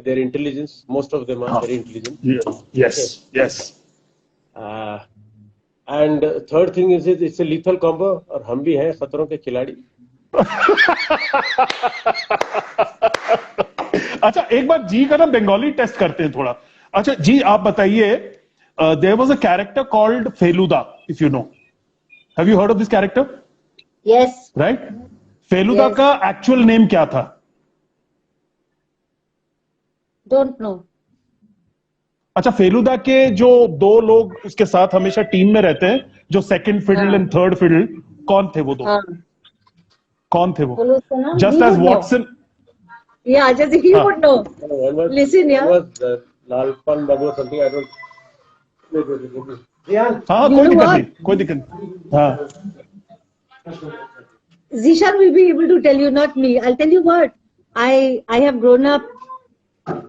their intelligence. Most of them are very intelligent. Yes. And third thing is it's a lethal combo. और हम भी हैं खतरों के खिलाड़ी. अच्छा एक बार जी का ना बंगाली टेस्ट करते हैं थोड़ा. अच्छा जी आप बताइए, there was a character called Feluda, if you know. Have you heard of this character? Yes. Right? Feluda का actual name क्या था? Don't know. अच्छा फेलुदा के जो 2 लोग उसके साथ हमेशा टीम में रहते हैं, जो second fiddle and third fiddle, कौन थे वो 2? कौन थे वो? Just as Watson. Yeah, just he would know. Listen, yeah. Lalpan Babu something. I don't. हाँ कोई दिक्कत नहीं. हाँ. Zishan will be able to tell you, not me. I'll tell you what. I have grown up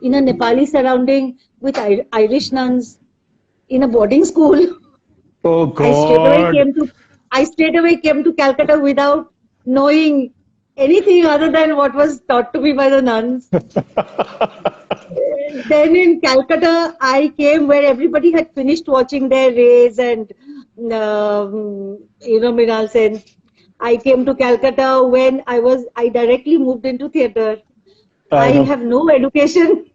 in a Nepali surrounding with Irish nuns in a boarding school. Oh God! I straight away came to Calcutta without knowing anything other than what was taught to me by the nuns. Then in Calcutta, I came where everybody had finished watching their rays and Mrinal Sen. I came to Calcutta when I directly moved into theatre. I have no education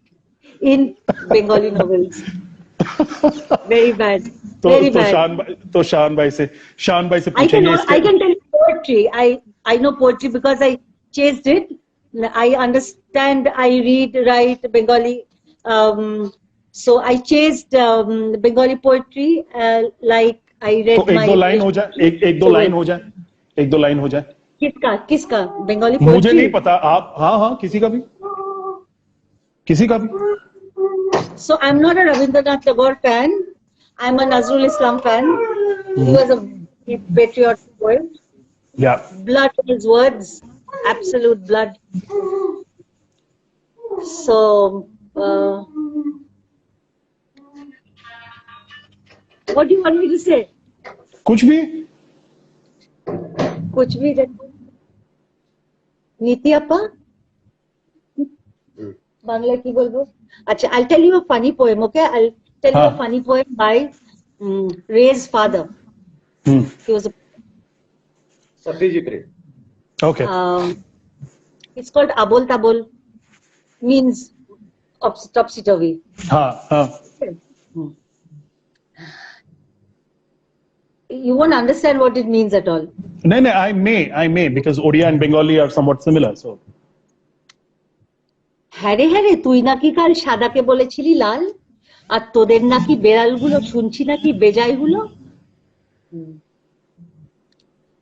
in Bengali novels. Very bad. Very bad. शान भाई से I पूछेंगे can tell you poetry. I know poetry because I chased it. I understand. I read, write Bengali. So I chased Bengali poetry. Like I read तो my. एक दो line हो जाए, एक दो लाइन हो जाए, एक दो लाइन हो जाए. किसका Bengali poetry? मुझे नहीं पता, आप हाँ किसी का भी. So I'm not a Rabindranath Tagore fan. I'm a Nazrul Islam fan. He was a patriotic poet. Yeah. Blood in his words, absolute blood. So, what do you want me to say? कुछ भी. नीति अपा? बांग्ला की बोलबो? अच्छा, I'll tell you a funny poem, okay? I'll tell you a funny poem by Ray's father. He was a Satyajit Ray. Okay. It's called Abol Tabol, means topsy-turvy. You won't understand what it means at all. No, I may, because Odia and Bengali are somewhat similar, so. হ্যারে তুই নাকি কাল সাদাকে বলেছিলি লাল, আর তোদের নাকি বেড়ালগুলো শুনছি নাকি বেজায়গুলো.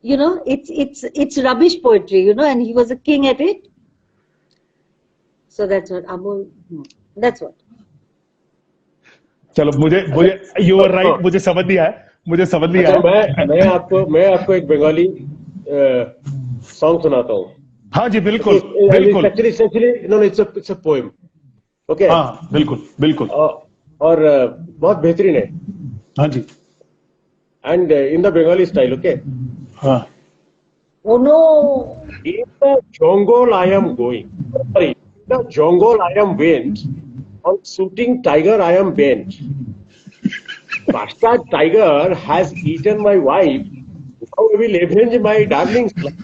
You know, it's rubbish poetry, you know, and he was a king at it. So that's what Abul. That's what. चलो मुझे you are right, मुझे समझ नहीं आया. मैं आपको एक बंगाली सॉन्ग सुनाता हूँ. हाँ जी, बिल्कुल. Actually, no, it's a poem. Okay. हाँ, बिल्कुल. और बहुत बेहतरीन है. हाँ जी. And in the Bengali style, okay. हाँ. Oh no. In the jungle I am going. Sorry. In the jungle I am went. On shooting tiger I am bent. Bastard tiger has eaten my wife. Now I will avenge my darling's life.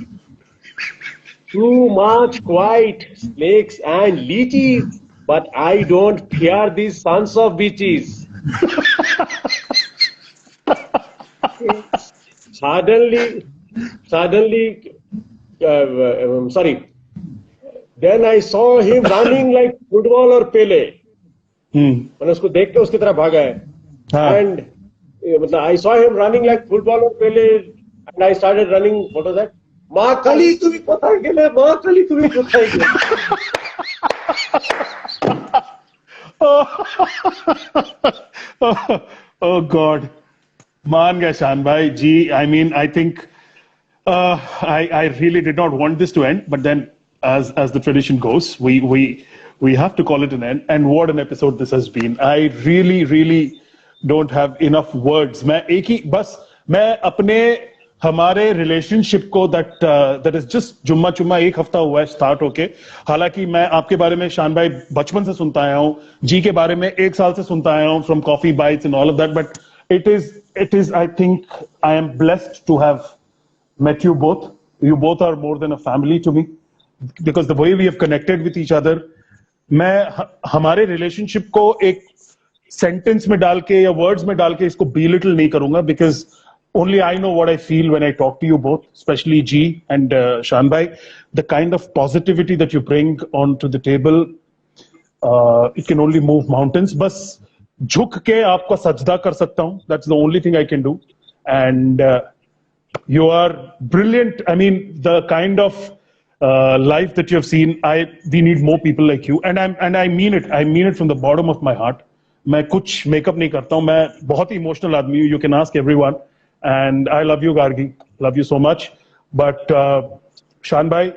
Too much quiet snakes and leeches, but I don't fear these sons of bitches. Suddenly, sorry. Then I saw him running like footballer Pele. मैंने उसको देख के उसकी तरफ भागा है. And I saw him running like footballer Pele, and I started running. What was that? মা কালী তুমি কোথায় গেলে? মা কালী তুমি কোথায় গেলে? Oh God. मान गए शान भाई जी. I mean, I think I really did not want this to end, but then as the tradition goes, we have to call it an end. And what an episode this has been. I really don't have enough words. मैं अपने हमारे relationship को that is just जुम्मा चुम्मा एक हफ्ता हुआ है स्टार्ट होके. हालांकि मैं आपके बारे में शान भाई बचपन से सुनता आया हूँ, जी के बारे में 1 साल से सुनता आया हूँ, from coffee bites and all of that, but it is I think I am blessed to have met you both. You both are more than a family to me, because the way we have connected with each other. मैं हमारे relationship को एक sentence में डाल के या words में डाल के इसको belittle नहीं करूंगा, because only I know what I feel when I talk to you both, especially G and Shan Bhai. The kind of positivity that you bring onto the table, it can only move mountains. बस झुक के आपका सजदा कर सकता हूँ. That's the only thing I can do. And you are brilliant. I mean, the kind of life that you have seen, we need more people like you. And I mean it. I mean it from the bottom of my heart. मैं कुछ makeup नहीं करता हूँ. मैं बहुत ही emotional आदमी हूँ. You can ask everyone. And I love you, Gargi. Love you so much. But Shan Bhai,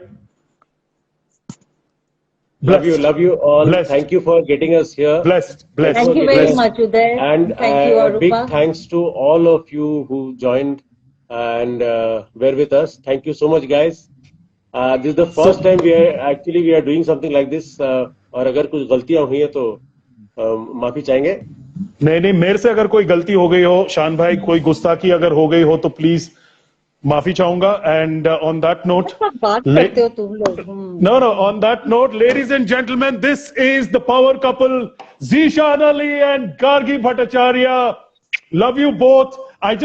love you all. Blessed. Thank you for getting us here. Blessed. Thank you very much, Uday. And thank you, Arupa. Big thanks to all of you who joined and were with us. Thank you so much, guys. This is the first time we are doing something like this. और अगर कुछ गलतियां हुई हैं तो माफी चाहेंगे. नहीं, मेरे से अगर कोई गलती हो गई हो, शान भाई, कोई गुस्ताखी अगर हो गई हो, तो प्लीज माफी चाहूंगा एंड ऑन दैट नोट बात करते हो तुम लोग. No, on that note, ladies and gentlemen, this is the power couple, Zishan Ali and Gargi Bhattacharya. Love you both. I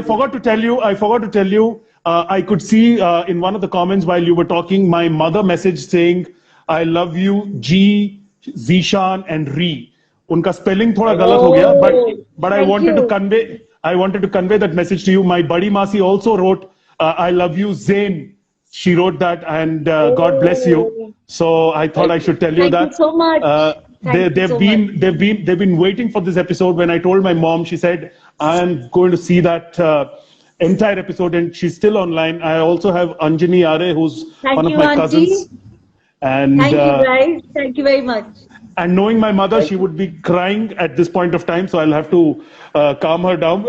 forgot to tell you, I could see in one of the comments while you were talking, my mother message saying, I love you, G, Zishan and Ri. Unka spelling thoda galat ho gaya, but I wanted to convey that message to you. My buddy Masi also wrote, I love you, Zain. She wrote that, and God bless you. So I thought I should tell you that. Thank you so much. They've been waiting for this episode. When I told my mom, she said, I am going to see that entire episode, and she's still online. I also have Anjani Are, who's one of my cousins. And thank you guys. Thank you very much. And knowing my mother, she would be crying at this point of time, so I'll have to calm her down.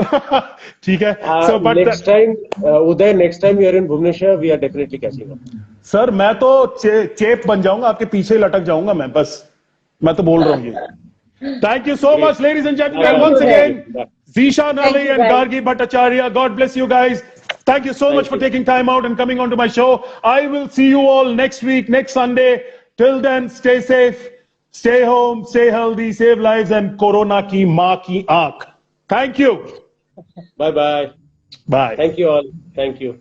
ठीक है. So, but next time, Uday, next time we are in Bhubaneswar, we are definitely catching up. Sir, मैं तो चेप बन जाऊंगा, आपके पीछे ही लटक जाऊंगा मैं, बस मैं तो बोल रहा हूँ ये. Thank you so much, ladies and gentlemen. Once again, Zishan Ali and Gargi Bhattacharya. God bless you guys. Thank you so much for taking time out and coming onto my show. I will see you all next week, next Sunday. Till then, stay safe. Stay home, stay healthy, save lives, and Corona ki maa ki aankh. Thank you. Bye-bye. Bye. Thank you all. Thank you.